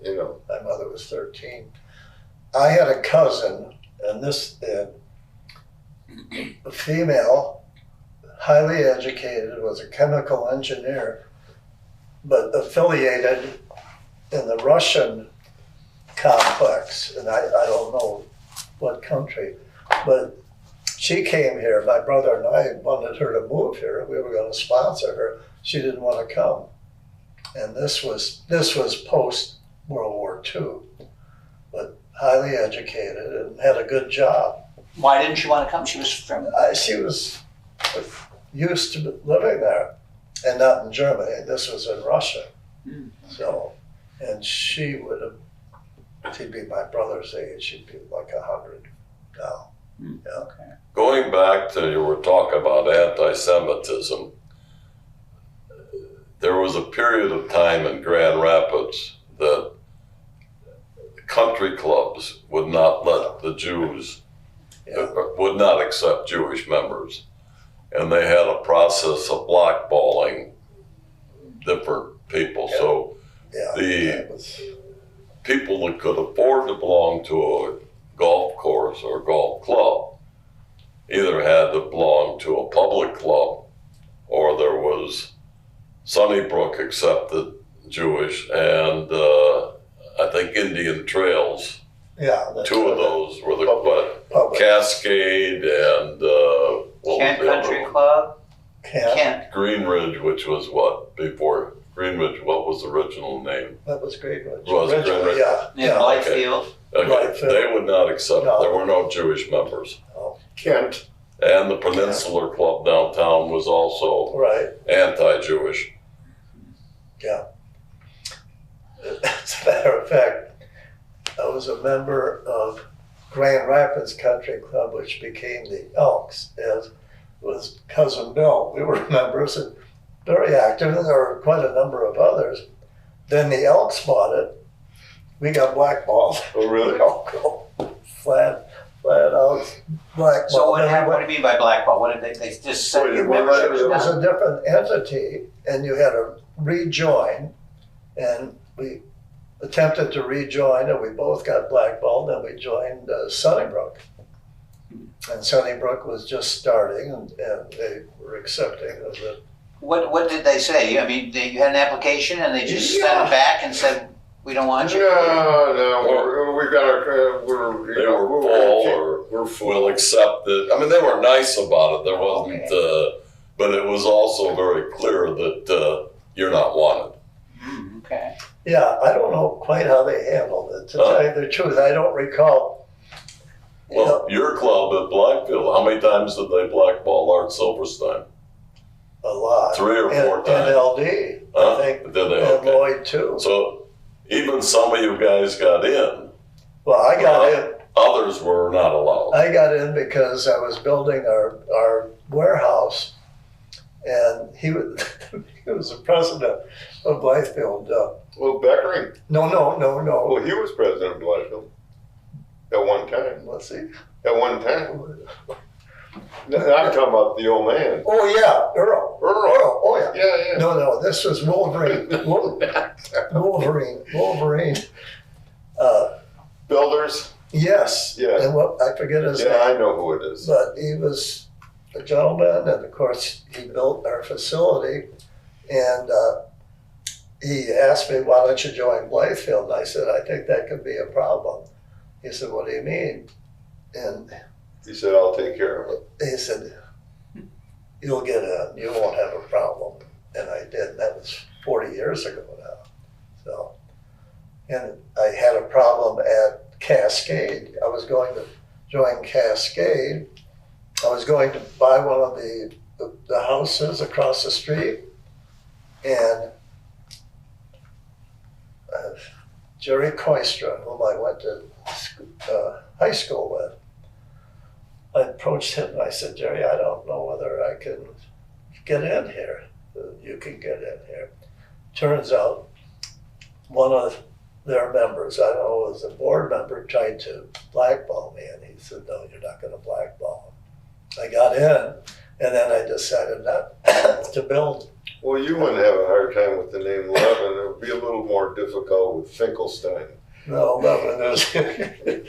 Speaker 1: you know.
Speaker 3: My mother was 13. I had a cousin, and a female, highly educated, was a chemical engineer, but affiliated in the Russian complex, and I don't know what country, but she came here. My brother and I wanted her to move here. We were going to sponsor her. She didn't want to come, and this was post World War II, but highly educated and had a good job.
Speaker 2: Why didn't she want to come? She was from.
Speaker 3: She was used to living there, and not in Germany. This was in Russia.
Speaker 2: Mm.
Speaker 3: So, and she'd be my brother's age. She'd be like 100 now.
Speaker 2: Mm.
Speaker 3: Yeah.
Speaker 2: Okay.
Speaker 4: Going back to, you were talking about anti-Semitism, there was a period of time in Grand Rapids that country clubs would not let the Jews,
Speaker 3: Yeah.
Speaker 4: would not accept Jewish members. And they had a process of blackballing different people.
Speaker 3: Yeah.
Speaker 4: So
Speaker 3: Yeah.
Speaker 4: the
Speaker 3: that was-
Speaker 4: people that could afford to belong to a golf course or golf club either had to belong to a public club, or there was Sunnybrook accepted Jewish, and I think Indian Trails.
Speaker 3: yeah. that's
Speaker 4: Two of
Speaker 3: right.
Speaker 4: those were the
Speaker 3: Public.
Speaker 4: Cascade and What
Speaker 2: Kent
Speaker 4: was the other
Speaker 2: Country
Speaker 4: one?
Speaker 2: Club?
Speaker 3: Kent,
Speaker 2: Kent.
Speaker 4: Green Ridge, which was what before Greenridge? What was the original name?
Speaker 3: that was Greenwich.
Speaker 4: Was it
Speaker 3: Originally,
Speaker 4: Greenwich?
Speaker 3: yeah,
Speaker 2: In
Speaker 3: yeah.
Speaker 2: Blythefield.
Speaker 4: Okay,
Speaker 3: Right.
Speaker 4: they would not accept.
Speaker 3: No.
Speaker 4: There were no Jewish members,
Speaker 1: Kent.
Speaker 4: and the Peninsular Club downtown was also
Speaker 3: Right,
Speaker 4: anti-Jewish.
Speaker 3: yeah. As a matter of fact, I was a member of Grand Rapids Country Club, which became the Elks, as was Cousin Bill. We were members and very active, and there were quite a number of others. Then the Elks bought it. We got blackballed.
Speaker 1: Oh, really?
Speaker 3: Flat out blackballed.
Speaker 2: So what happened? What do you mean by blackball? What did they just set
Speaker 1: Well,
Speaker 2: your
Speaker 1: it
Speaker 2: membership
Speaker 3: It was
Speaker 2: down?
Speaker 3: a different entity, and you had to rejoin, and we attempted to rejoin, and we both got blackballed, and we joined Sunnybrook. And Sunnybrook was just starting, and they were accepting of it.
Speaker 2: What did they say? I mean, you had an application and they just sent
Speaker 3: Yeah.
Speaker 2: it back and said, we don't want you?
Speaker 1: No, we got our,
Speaker 4: They were full, or
Speaker 1: we're full.
Speaker 4: we'll accept it. I mean, they were nice about it. There wasn't, but it was also very clear that you're not wanted.
Speaker 2: Okay.
Speaker 3: Yeah, I don't know quite how they handled it. To tell you the truth, I don't recall. You know,
Speaker 4: Well, your club at Blackfield, how many times did they blackball Art Silverstein?
Speaker 3: a lot.
Speaker 4: 3 or 4
Speaker 3: And
Speaker 4: times.
Speaker 3: LD,
Speaker 4: Huh?
Speaker 3: I think,
Speaker 4: Did they?
Speaker 3: and
Speaker 4: Okay.
Speaker 3: Lloyd too.
Speaker 4: So even some of you guys got in.
Speaker 3: Well, I got in.
Speaker 4: Others were not allowed.
Speaker 3: I got in because I was building our warehouse, and he was he was the president of Blythefield.
Speaker 1: Well, Beckering.
Speaker 3: No.
Speaker 1: Well, he was president of Blythefield at one time.
Speaker 3: Let's see.
Speaker 1: At one time. I'm talking about the old man.
Speaker 3: Oh yeah, Earl.
Speaker 1: Earl.
Speaker 3: Oh yeah.
Speaker 1: Yeah.
Speaker 3: No, this was Wolverine. Wolverine.
Speaker 1: Builders.
Speaker 3: Yes.
Speaker 1: Yeah.
Speaker 3: And what I forget his
Speaker 1: Yeah,
Speaker 3: name.
Speaker 1: I know who it is.
Speaker 3: But he was a gentleman, and of course he built our facility, and he asked me, "Why don't you join Blythefield?" And I said, "I think that could be a problem." He said, "What do you mean?" And
Speaker 1: He said, I'll take care of it.
Speaker 3: he said, "You'll get in. You won't have a problem." And I did. And that was 40 years ago now. So, and I had a problem at Cascade. I was going to join Cascade. I was going to buy one of the houses across the street, and Jerry Koistra, whom I went to high school with, I approached him and I said, "Jerry, I don't know whether I can get in here. You can get in here." Turns out one of their members, I don't know, was a board member, tried to blackball me, and he said, "No, you're not going to blackball him." I got in, and then I decided not to build.
Speaker 1: Well, you wouldn't have a hard time with the name Levin. It would be a little more difficult with Finkelstein.
Speaker 3: No, nothing is.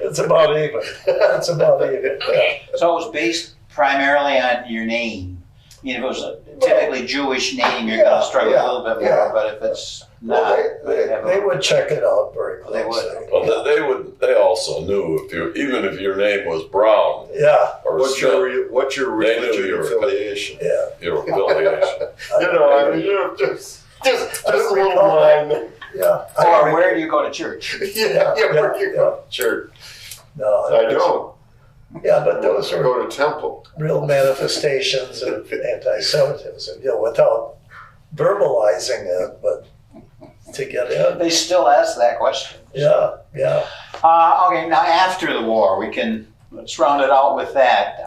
Speaker 3: It's about even. It's about even. Yeah.
Speaker 2: So it was based primarily on your name. I mean, if it was a typically Jewish name, you're going to struggle a little bit more. But if it's not,
Speaker 3: Well, they would check it out very
Speaker 2: They would.
Speaker 3: closely.
Speaker 4: Well, they would. They also knew even if your name was Brown
Speaker 3: Yeah,
Speaker 4: or
Speaker 1: What's
Speaker 4: Smith,
Speaker 1: your
Speaker 4: They knew
Speaker 1: religion
Speaker 4: you were-
Speaker 1: affiliation?
Speaker 3: yeah.
Speaker 4: your affiliation.
Speaker 1: Just a little line.
Speaker 3: Yeah.
Speaker 2: or where do you go to church?
Speaker 1: Where you go? Church.
Speaker 3: No,
Speaker 1: I don't.
Speaker 3: Yeah, but those
Speaker 1: I
Speaker 3: are
Speaker 1: go to temple.
Speaker 3: real manifestations of anti-Semitism, without verbalizing it, but to get in.
Speaker 2: They still ask that question.
Speaker 3: Yeah.
Speaker 2: Okay, now after the war, let's round it out with that.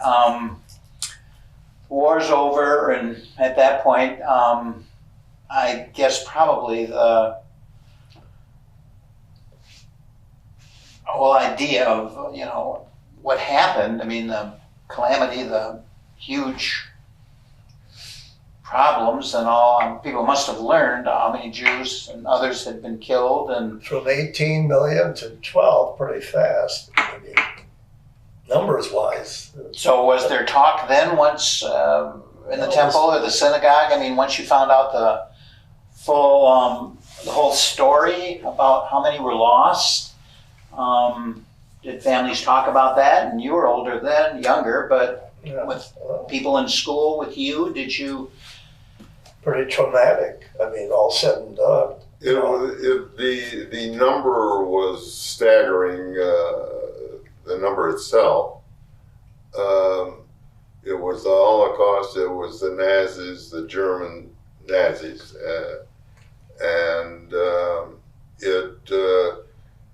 Speaker 2: War's over, and at that point, I guess probably the whole idea of, what happened, I mean, the calamity, the huge problems and all, people must have learned how many Jews and others had been killed, and
Speaker 3: From 18 million to 12 pretty fast, I mean, numbers-wise.
Speaker 2: so was there talk then once in the temple or the synagogue? I mean, once you found out the whole story about how many were lost, did families talk about that? And you were older then, younger, but
Speaker 3: Yeah.
Speaker 2: with
Speaker 3: Well,
Speaker 2: people in school, with you? Did you?
Speaker 3: pretty traumatic. I mean, all said and done.
Speaker 1: The number was staggering. The number itself. It was the Holocaust. It was the Nazis, the German Nazis, and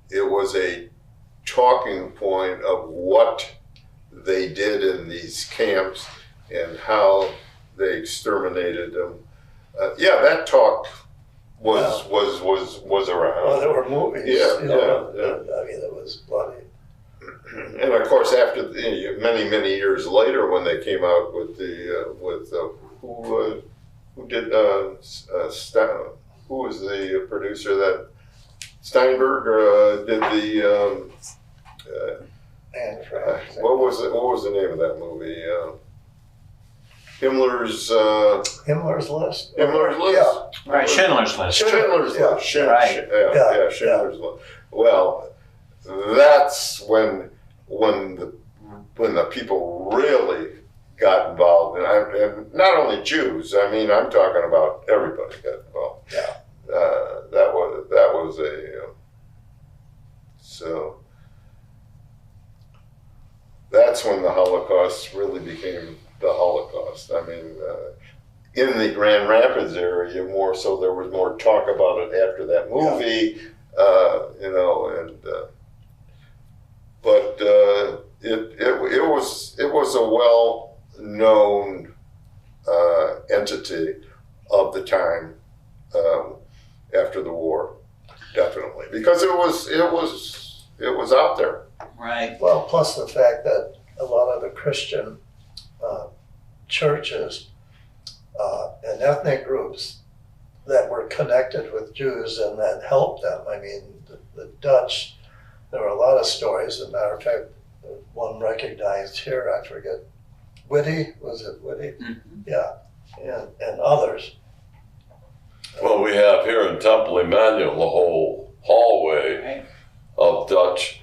Speaker 1: it was a talking point of what they did in these camps and how they exterminated them. That talk was around.
Speaker 3: Well, there were movies.
Speaker 1: Yeah,
Speaker 3: you know,
Speaker 1: yeah.
Speaker 3: I mean, it was bloody.
Speaker 1: And of course, after many years later, when they came out with who did who was the producer that Steinberg did the
Speaker 3: And Frank.
Speaker 1: what was the name of that movie? Himmler's
Speaker 3: List.
Speaker 1: Himmler's List.
Speaker 3: Yeah.
Speaker 2: Right, Schindler's List.
Speaker 1: Schindler's
Speaker 3: Yeah.
Speaker 1: List.
Speaker 2: Right.
Speaker 1: Yeah, Schindler's List. Well, that's when the people really got involved, and not only Jews. I mean, I'm talking about everybody got involved.
Speaker 3: Yeah.
Speaker 1: That was a so. That's when the Holocaust really became the Holocaust. I mean, in the Grand Rapids area, more so, there was more talk about it after that movie, but it was a well-known entity of the time after the war, definitely, because it was out there.
Speaker 2: Right.
Speaker 3: Well, plus the fact that a lot of the Christian churches and ethnic groups that were connected with Jews and that helped them. I mean, the Dutch, there were a lot of stories. As a matter of fact, one recognized here, I forget, Whitty, was it Whitty?
Speaker 2: Mm-hmm.
Speaker 3: Yeah, and others.
Speaker 4: Well, we have here in Temple Emmanuel the whole hallway
Speaker 2: Right.
Speaker 4: of Dutch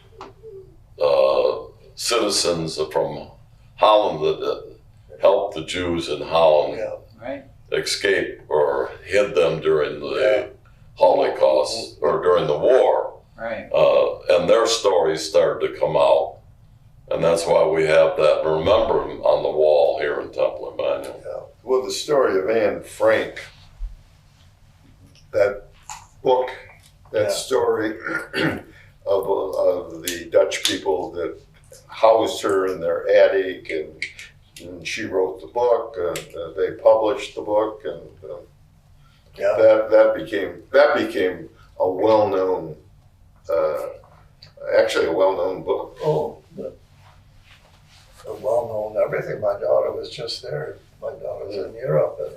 Speaker 4: citizens from Holland that helped the Jews in Holland
Speaker 3: Yeah.
Speaker 2: Right.
Speaker 4: escape or hid them during the Holocaust or during the war.
Speaker 2: Right.
Speaker 4: And their stories started to come out. And that's why we have that remember on the wall here in Temple Emmanuel.
Speaker 3: Yeah.
Speaker 1: Well, the story of Anne Frank, that book, that
Speaker 3: Yeah.
Speaker 1: story of the Dutch people that housed her in their attic, and she wrote the book, and they published the book, and
Speaker 3: Yeah.
Speaker 1: that became a well-known, actually a well-known book.
Speaker 3: Oh, well-known everything. My daughter was just there. My daughter's in Europe and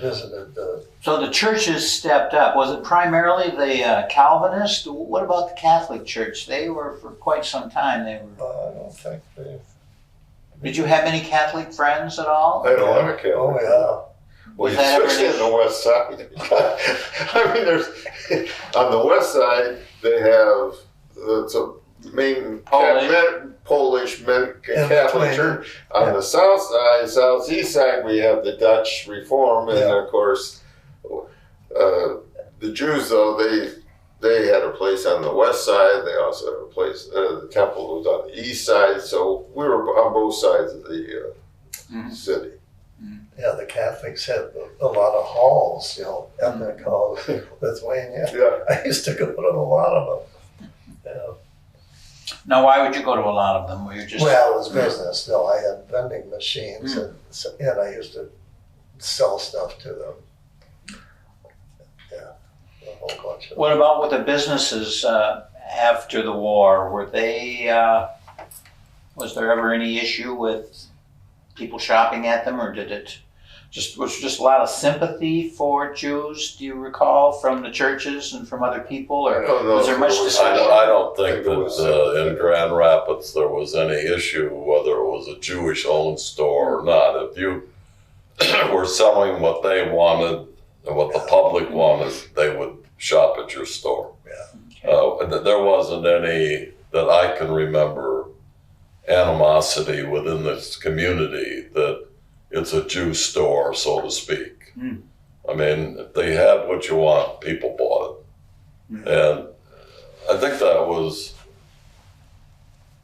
Speaker 3: visited the.
Speaker 2: So the churches stepped up. Was it primarily the Calvinist? What about the Catholic Church? They were for quite some time. They were.
Speaker 3: I don't think they.
Speaker 2: Did you have many Catholic friends at all?
Speaker 1: I had a lot of Catholic.
Speaker 3: Oh yeah.
Speaker 1: Well,
Speaker 2: Was that ever
Speaker 1: especially
Speaker 2: an
Speaker 1: on the west side. I mean, there's on the west side they have it's a main Polish Catholic Church. On the south side, southeast side, we have the Dutch Reform, and of course, the Jews. Though they had a place on the west side. They also had a place. The temple was on the east side, so we were on both sides of the city.
Speaker 3: Yeah, the Catholics had a lot of halls, ethnic halls, Lithuania.
Speaker 1: Yeah.
Speaker 3: I used to go to a lot of them. Yeah.
Speaker 2: Now, why would you go to a lot of them? Were you just
Speaker 3: Well, it was business. No, I had vending machines, and I used to sell stuff to them. Yeah, a whole bunch of.
Speaker 2: What about with the businesses after the war? Were they? Was there ever any issue with people shopping at them, or did it was just a lot of sympathy for Jews? Do you recall from the churches and from other people, or
Speaker 1: I don't know
Speaker 2: was there
Speaker 1: if
Speaker 2: much
Speaker 1: there was-
Speaker 2: discussion?
Speaker 4: I don't think
Speaker 1: think it was,
Speaker 4: that in Grand Rapids there was any issue whether it was a Jewish-owned store or not. If you were selling what they wanted and what the public wanted, they would shop at your store.
Speaker 2: Okay.
Speaker 4: There wasn't any that I can remember animosity within this community that it's a Jew store, so to speak. I mean, if they had what you want, people bought it. And I think that was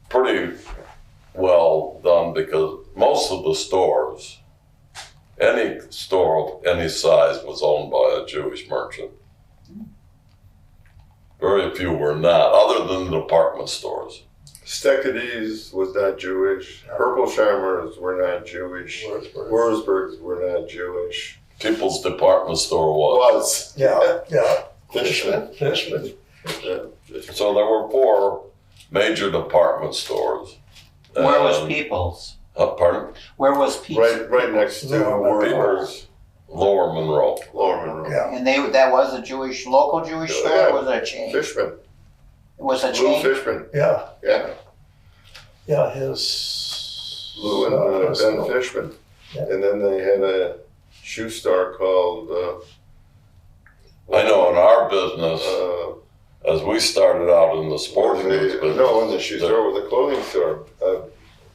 Speaker 4: pretty well done, because most of the stores, any store of any size, was owned by a Jewish merchant. Very few were not, other than the department stores.
Speaker 1: Steckedy's was not Jewish. Herpelsheimer's were not Jewish. Wurzburg's were not Jewish.
Speaker 4: People's department store was.
Speaker 3: Yeah.
Speaker 1: Fishman. Yeah.
Speaker 4: So there were 4 major department stores.
Speaker 2: Where was People's?
Speaker 4: Pardon?
Speaker 2: Where was People's?
Speaker 1: Right next to Wurzburg's.
Speaker 4: Lower Monroe.
Speaker 1: Lower Monroe.
Speaker 3: Yeah.
Speaker 2: And that was a local Jewish store,
Speaker 1: Yeah.
Speaker 2: or was it a chain?
Speaker 1: Fishman.
Speaker 2: It was a
Speaker 1: Lou
Speaker 2: chain?
Speaker 1: Fishman.
Speaker 3: Yeah.
Speaker 1: Yeah.
Speaker 3: His
Speaker 1: Lou and Ben Fishman.
Speaker 3: Yeah.
Speaker 1: And then they had a shoe store called
Speaker 4: I know in our business, as we started out in the sporting goods business.
Speaker 1: No, in the shoe store was a clothing store.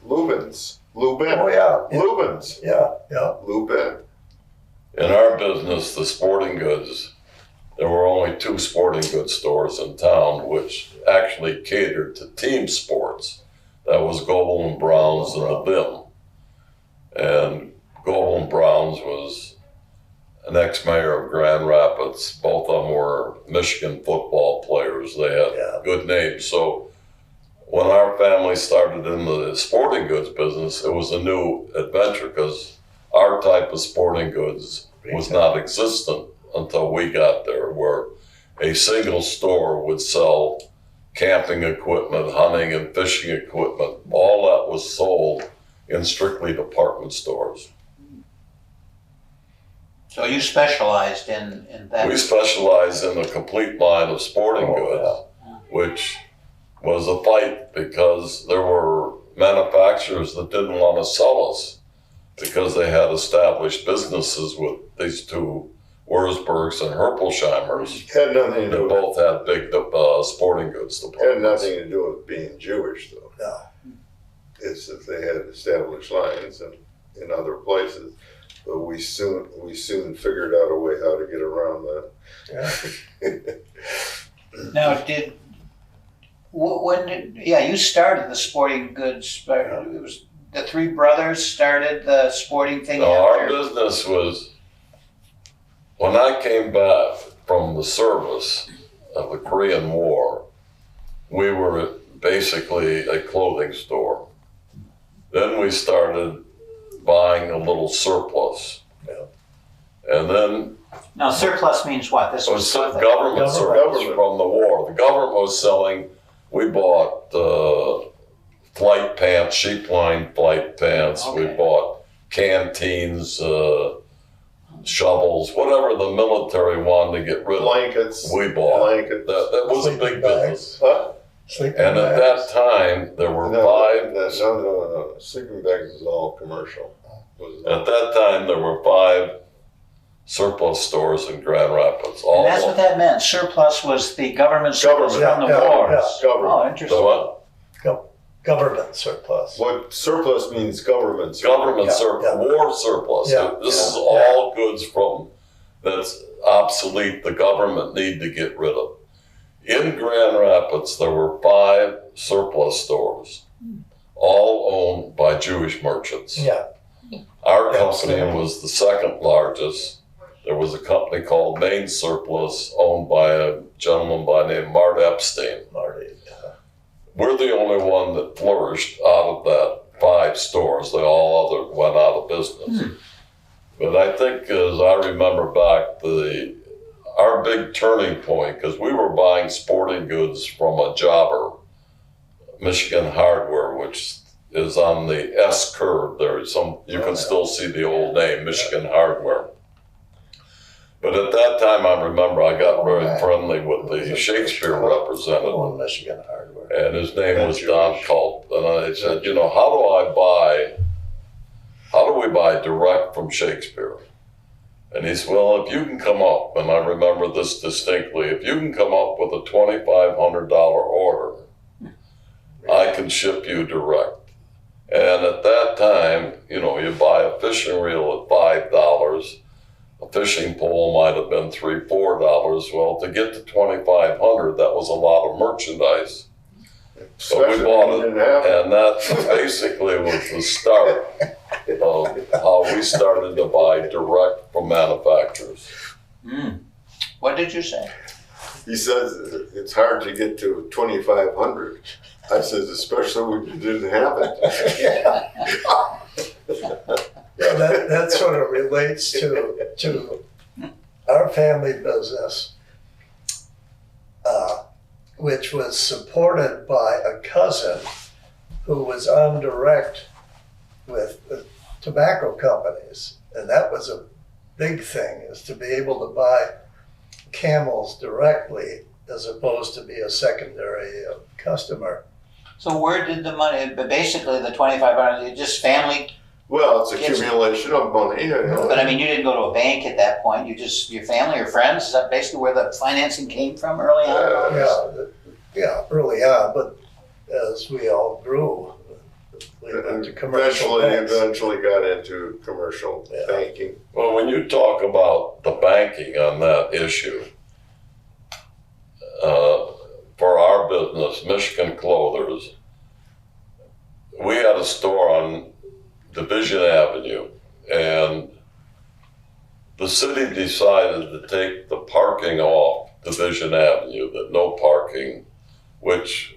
Speaker 1: Lubin's. Lubin.
Speaker 3: Oh yeah.
Speaker 1: Lubin's.
Speaker 3: Yeah.
Speaker 1: Lubin.
Speaker 4: In our business, the sporting goods, there were only 2 sporting goods stores in town which actually catered to team sports. That was Goebel and Brown's and the Bim. And Goebel and Brown's was an ex-mayor of Grand Rapids. Both of them were Michigan football players. They had good names. So when our family started in the sporting goods business, it was a new adventure, because our type of sporting goods was not existent until we got there, where a single store would sell camping equipment, hunting and fishing equipment. All that was sold in strictly department stores.
Speaker 2: So you specialized in that?
Speaker 4: We specialized in the complete line of sporting goods, which was a fight, because there were manufacturers that didn't want to sell us because they had established businesses with these 2 Wurzburgs and Herpelsheimer's.
Speaker 1: Had nothing to
Speaker 4: They
Speaker 1: do with
Speaker 4: both had big sporting goods
Speaker 1: Had
Speaker 4: departments.
Speaker 1: nothing to do with being Jewish, though.
Speaker 3: No.
Speaker 1: It's that they had established lines in other places. But we soon figured out a way how to get around that.
Speaker 3: Yeah.
Speaker 2: Now, you started the sporting goods, but it was the 3 brothers started the sporting thing
Speaker 4: No, our
Speaker 2: after?
Speaker 4: business was, when I came back from the service of the Korean War, we were basically a clothing store. Then we started buying a little surplus. And then
Speaker 2: Now, surplus means what? This
Speaker 4: it
Speaker 2: was
Speaker 4: was government surplus
Speaker 1: Government.
Speaker 4: from the war. The government was selling, we bought flight pants, sheep line flight pants. We
Speaker 2: Okay.
Speaker 4: bought canteens, shovels, whatever the military wanted to get rid of.
Speaker 1: Blankets.
Speaker 4: We bought.
Speaker 1: Blankets.
Speaker 4: That was a big
Speaker 3: Sleeping bags.
Speaker 4: business.
Speaker 1: Huh?
Speaker 3: Sleeping
Speaker 4: And at
Speaker 3: bags.
Speaker 4: that time, there were
Speaker 1: No,
Speaker 4: 5.
Speaker 1: No. Sleeping bags is all commercial.
Speaker 4: At that time, there were 5 surplus stores in Grand Rapids.
Speaker 2: And that's what that meant. Surplus was the government surplus
Speaker 1: Government.
Speaker 2: from the
Speaker 3: Yeah,
Speaker 2: wars.
Speaker 3: yeah.
Speaker 2: Oh,
Speaker 1: Government.
Speaker 2: interesting.
Speaker 4: The what?
Speaker 3: Government surplus.
Speaker 1: What surplus means government.
Speaker 4: Government
Speaker 3: Yeah,
Speaker 4: surplus,
Speaker 3: yeah.
Speaker 4: war surplus.
Speaker 3: Yeah,
Speaker 4: This is
Speaker 3: yeah,
Speaker 4: all goods from that's obsolete. The government need to get rid of. In Grand Rapids, there were 5 surplus stores, all owned by Jewish merchants.
Speaker 3: Yeah.
Speaker 4: Our company
Speaker 3: Absolutely.
Speaker 4: was the second largest. There was a company called Main Surplus, owned by a gentleman by the name of Mort Epstein.
Speaker 3: Marty.
Speaker 4: We're the only one that flourished out of that 5 stores. They all other went out of business. But I think, as I remember back, our big turning point, because we were buying sporting goods from a jobber, Michigan Hardware, which is on the S curve. You can still see the old name, Michigan Hardware. But at that time, I remember I got very friendly with the Shakespeare representative.
Speaker 3: On Michigan Hardware.
Speaker 4: And his name was Don Culp. And I said, how do we buy direct from Shakespeare? And he said, well, if you can come up, and I remember this distinctly, if you can come up with a $2,500 order, I can ship you direct. And at that time, you know, you buy a fishing reel at $5. A fishing pole might have been $3, $4. Well, to get to 2,500, that was a lot of merchandise. So we bought it, and that basically was the start of how we started to buy direct from manufacturers.
Speaker 2: What did you say?
Speaker 1: He says it's hard to get to 2,500. I says, especially when you didn't have it.
Speaker 3: Yeah, that sort of relates to our family business, which was supported by a cousin who was on direct with tobacco companies. And that was a big thing, is to be able to buy Camels directly as opposed to be a secondary customer.
Speaker 2: So where did the money, but basically the 2,500, just family?
Speaker 1: Well, it's accumulation of money.
Speaker 2: But I mean, you didn't go to a bank at that point. You just, your family or friends, is that basically where the financing came from early on?
Speaker 3: Yeah, early on, but as we all grew, we went to commercial banks.
Speaker 1: Eventually got into commercial banking.
Speaker 4: Well, when you talk about the banking on that issue, for our business, Michigan Clothers, we had a store on Division Avenue, and the city decided to take the parking off Division Avenue, that no parking, which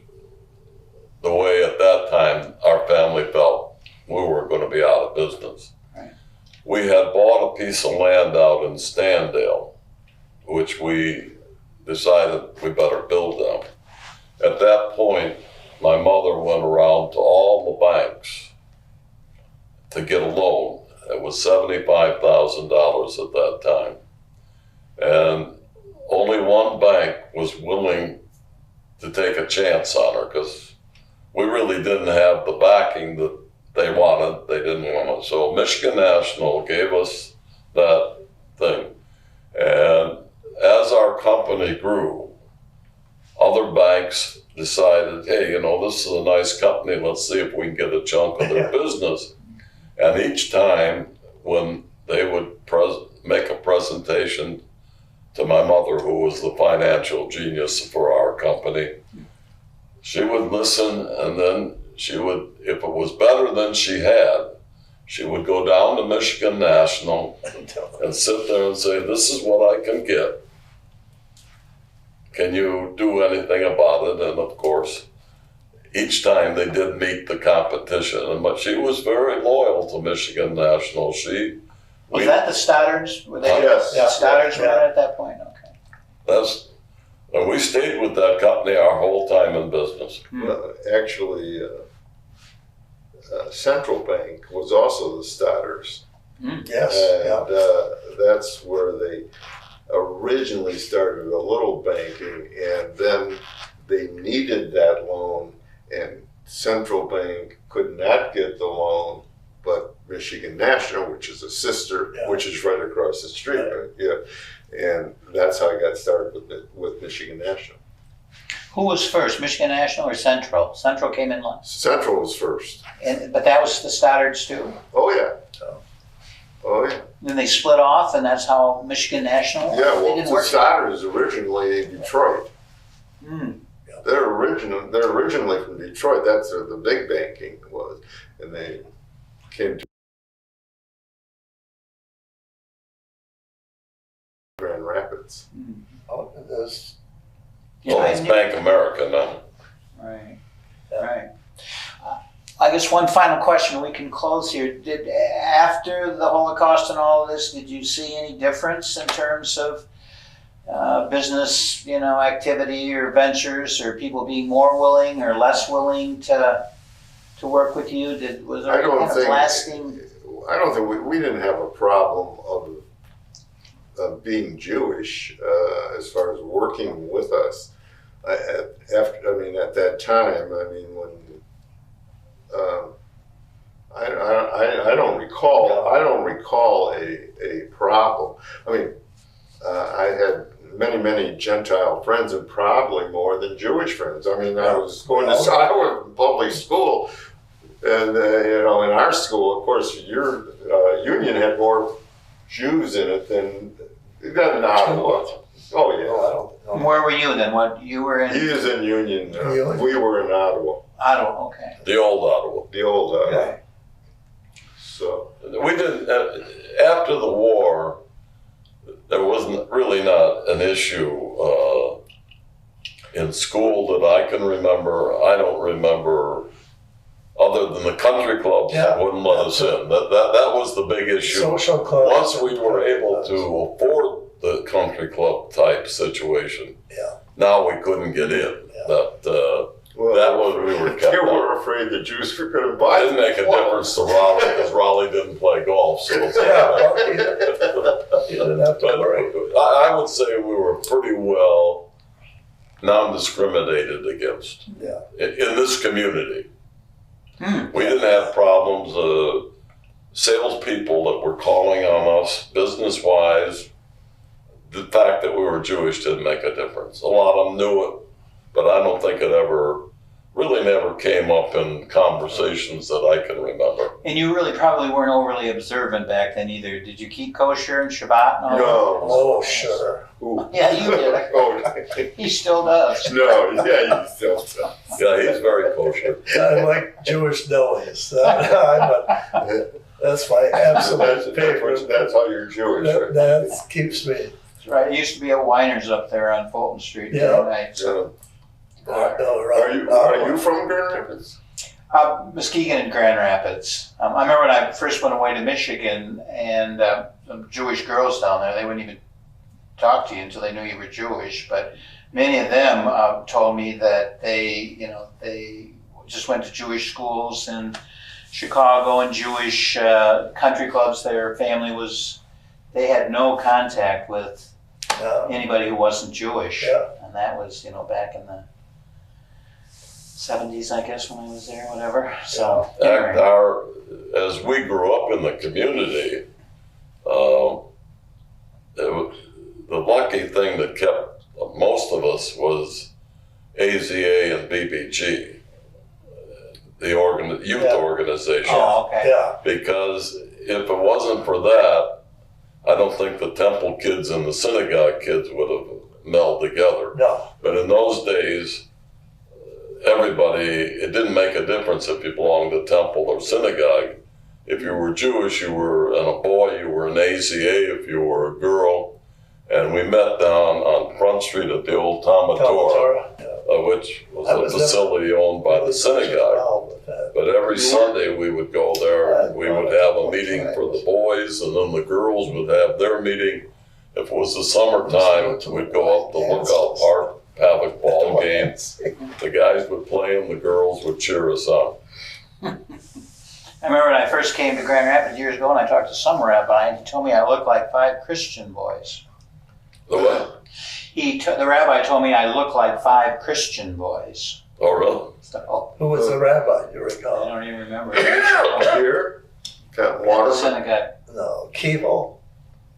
Speaker 4: the way at that time our family felt we were going to be out of business.
Speaker 2: Right.
Speaker 4: We had bought a piece of land out in Standale, which we decided we better build them. At that point, my mother went around to all the banks to get a loan. It was $75,000 at that time. And only one bank was willing to take a chance on her, because we really didn't have the backing that they wanted. They didn't want it. So Michigan National gave us that thing. And as our company grew, other banks decided, hey, you know, this is a nice company. Let's see if we can get a chunk of their business. And each time when they would make a presentation to my mother, who was the financial genius for our company, she would listen, and then she would, if it was better than she had, she would go down to Michigan National and sit there and say, this is what I can get. Can you do anything about it? And of course, each time they did meet the competition, but she was very loyal to Michigan National.
Speaker 2: Was that the Stoddards? Were they?
Speaker 1: Yes.
Speaker 2: The Stoddards were at that point? Okay.
Speaker 4: And we stayed with that company our whole time in business.
Speaker 1: Well, actually, Central Bank was also the Stoddards.
Speaker 3: Yes.
Speaker 1: And that's where they originally started a little banking, and then they needed that loan, and Central Bank could not get the loan, but Michigan National, which is a sister, which is right across the street, right? And that's how I got started with Michigan National.
Speaker 2: Who was first, Michigan National or Central? Central came in last.
Speaker 1: Central was first.
Speaker 2: But that was the Stoddards too?
Speaker 1: Oh yeah. Oh yeah.
Speaker 2: Then they split off, and that's how Michigan National.
Speaker 1: Yeah, well, the Stoddards originally in Detroit. They're originally from Detroit. That's where the big banking was, and they came to Grand Rapids.
Speaker 3: Oh, this.
Speaker 4: Well, it's Bank America now.
Speaker 2: Right. Right. I guess one final question, we can close here. Did, after the Holocaust and all of this, did you see any difference in terms of business, activity or ventures, or people being more willing or less willing to work with you? Was there any kind of lasting?
Speaker 1: I don't think we didn't have a problem of being Jewish as far as working with us. At that time, when I don't recall a problem. I had many Gentile friends, and probably more than Jewish friends. I was going to I was in public school. And you know, in our school, of course, your union had more Jews in it than Ottawa. Oh yeah.
Speaker 3: No, I don't know.
Speaker 2: Where were you then? What you were in?
Speaker 1: He is in Union.
Speaker 3: Union?
Speaker 1: We were in Ottawa,
Speaker 2: Ottawa. Okay.
Speaker 4: The old Ottawa.
Speaker 1: the old Ottawa.
Speaker 3: Yeah.
Speaker 1: So
Speaker 4: We didn't, after the war, there wasn't really not an issue in school that I can remember. I don't remember, other than the country clubs
Speaker 3: Yeah.
Speaker 4: wouldn't let us in. That was the big issue.
Speaker 3: Social clubs.
Speaker 4: Once we were able to afford the country club type situation,
Speaker 3: Yeah.
Speaker 4: now we couldn't get in.
Speaker 3: Yeah.
Speaker 1: well,
Speaker 4: That was, we were kept
Speaker 1: they
Speaker 4: out.
Speaker 1: were afraid the Jews were going to buy.
Speaker 4: It didn't make a difference to Raleigh because Raleigh didn't play golf, so it's
Speaker 3: Yeah, well, you didn't have to
Speaker 4: But
Speaker 3: worry.
Speaker 4: I would say we were pretty well non-discriminated against
Speaker 3: Yeah.
Speaker 4: in this community.
Speaker 2: Hmm.
Speaker 4: We didn't have problems. Salespeople that were calling on us business-wise, the fact that we were Jewish didn't make a difference. A lot of them knew it, but I don't think it really never came up in conversations that I can remember.
Speaker 2: And you really probably weren't overly observant back then either. Did you keep kosher and Shabbat and all that?
Speaker 1: No.
Speaker 3: Oh, sure.
Speaker 1: Ooh.
Speaker 2: Yeah, you did.
Speaker 1: Oh,
Speaker 2: He still does.
Speaker 1: no, yeah, you still does.
Speaker 4: Yeah, he's very kosher.
Speaker 3: I like Jewish delis. That's my absolute favorite.
Speaker 1: That's how you're Jewish. Right?
Speaker 3: That keeps me.
Speaker 2: That's right. It used to be a Winer's up there on Fulton Street.
Speaker 3: Yeah.
Speaker 2: Right. So,
Speaker 1: Are you from Grand Rapids?
Speaker 2: Muskegon and Grand Rapids. I remember when I first went away to Michigan, and some Jewish girls down there, they wouldn't even talk to you until they knew you were Jewish. But many of them told me that they just went to Jewish schools in Chicago and Jewish country clubs. Their family they had no contact with anybody who wasn't Jewish.
Speaker 3: Yeah.
Speaker 2: And that was, back in the 70s, I guess, when I was there, whatever. So, anyway.
Speaker 4: As we grew up in the community, the lucky thing that kept most of us was AZA and BBG, the youth organization.
Speaker 2: Oh, okay.
Speaker 3: Yeah.
Speaker 4: Because if it wasn't for that, I don't think the temple kids and the synagogue kids would have melded together.
Speaker 3: No.
Speaker 4: But in those days, it didn't make a difference if you belonged to temple or synagogue. If you were Jewish, and a boy, you were an AZA. If you were a girl, and we met down on Front Street at the old Talmud which was a facility owned by the synagogue. But every Sunday we would go there and we would have a meeting for the boys, and then the girls would have their meeting. If it was the summertime, we'd go up to Lookout Park, have a ball game. The guys would play and the girls would cheer us on.
Speaker 2: I remember when I first came to Grand Rapids years ago, and I talked to some rabbi, and he told me I looked like 5 Christian boys.
Speaker 4: The what?
Speaker 2: The rabbi told me I looked like 5 Christian boys.
Speaker 4: Oh, really?
Speaker 2: So,
Speaker 3: Who was the rabbi, you
Speaker 2: I
Speaker 3: recall?
Speaker 2: don't even remember.
Speaker 1: Up here? Got
Speaker 2: The
Speaker 1: water?
Speaker 2: synagogue.
Speaker 3: No, Keeble.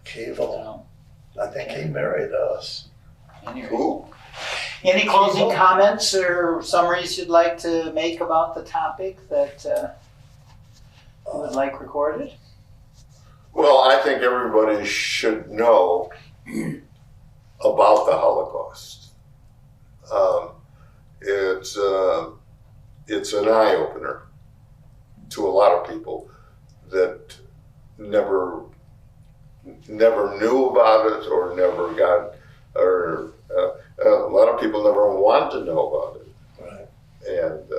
Speaker 2: I don't know.
Speaker 3: I think he married us.
Speaker 2: Anyway.
Speaker 1: Who?
Speaker 2: Any closing comments or summaries you'd like to make about the topic that you would like recorded?
Speaker 1: Well, I think everybody should know about the Holocaust. It's an eye-opener to a lot of people that never knew about it or never got, or a lot of people never want to know about it.
Speaker 3: Right.
Speaker 1: And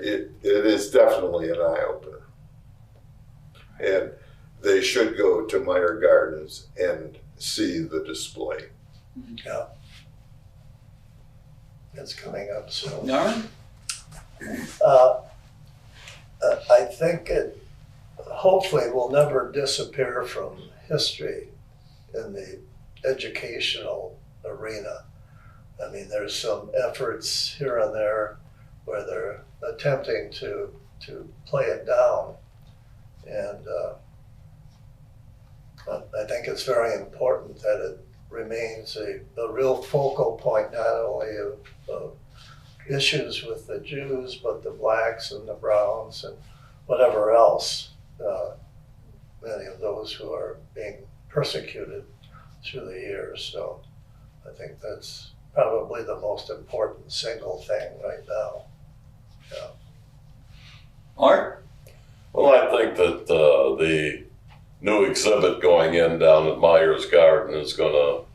Speaker 1: it is definitely an eye-opener. And they should go to Meyer Gardens and see the display.
Speaker 3: Yeah. It's coming up soon.
Speaker 2: Norman?
Speaker 3: I think it hopefully will never disappear from history in the educational arena. I mean, there's some efforts here and there where they're attempting to play it down. And I think it's very important that it remains a real focal point, not only of issues with the Jews, but the blacks and the browns and whatever else, many of those who are being persecuted through the years. So I think that's probably the most important single thing right now. Yeah.
Speaker 2: Mort?
Speaker 4: Well, I think that the new exhibit going in down at Myers Garden is going to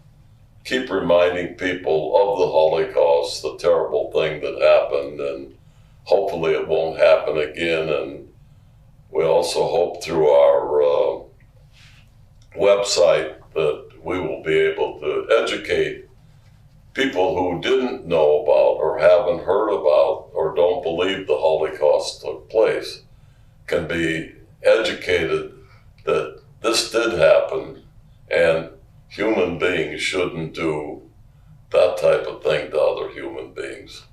Speaker 4: keep reminding people of the Holocaust, the terrible thing that happened, and hopefully it won't happen again. And we also hope through our website that we will be able to educate people who didn't know about or haven't heard about or don't believe the Holocaust took place can be educated that this did happen and human beings shouldn't do that type of thing to other human beings.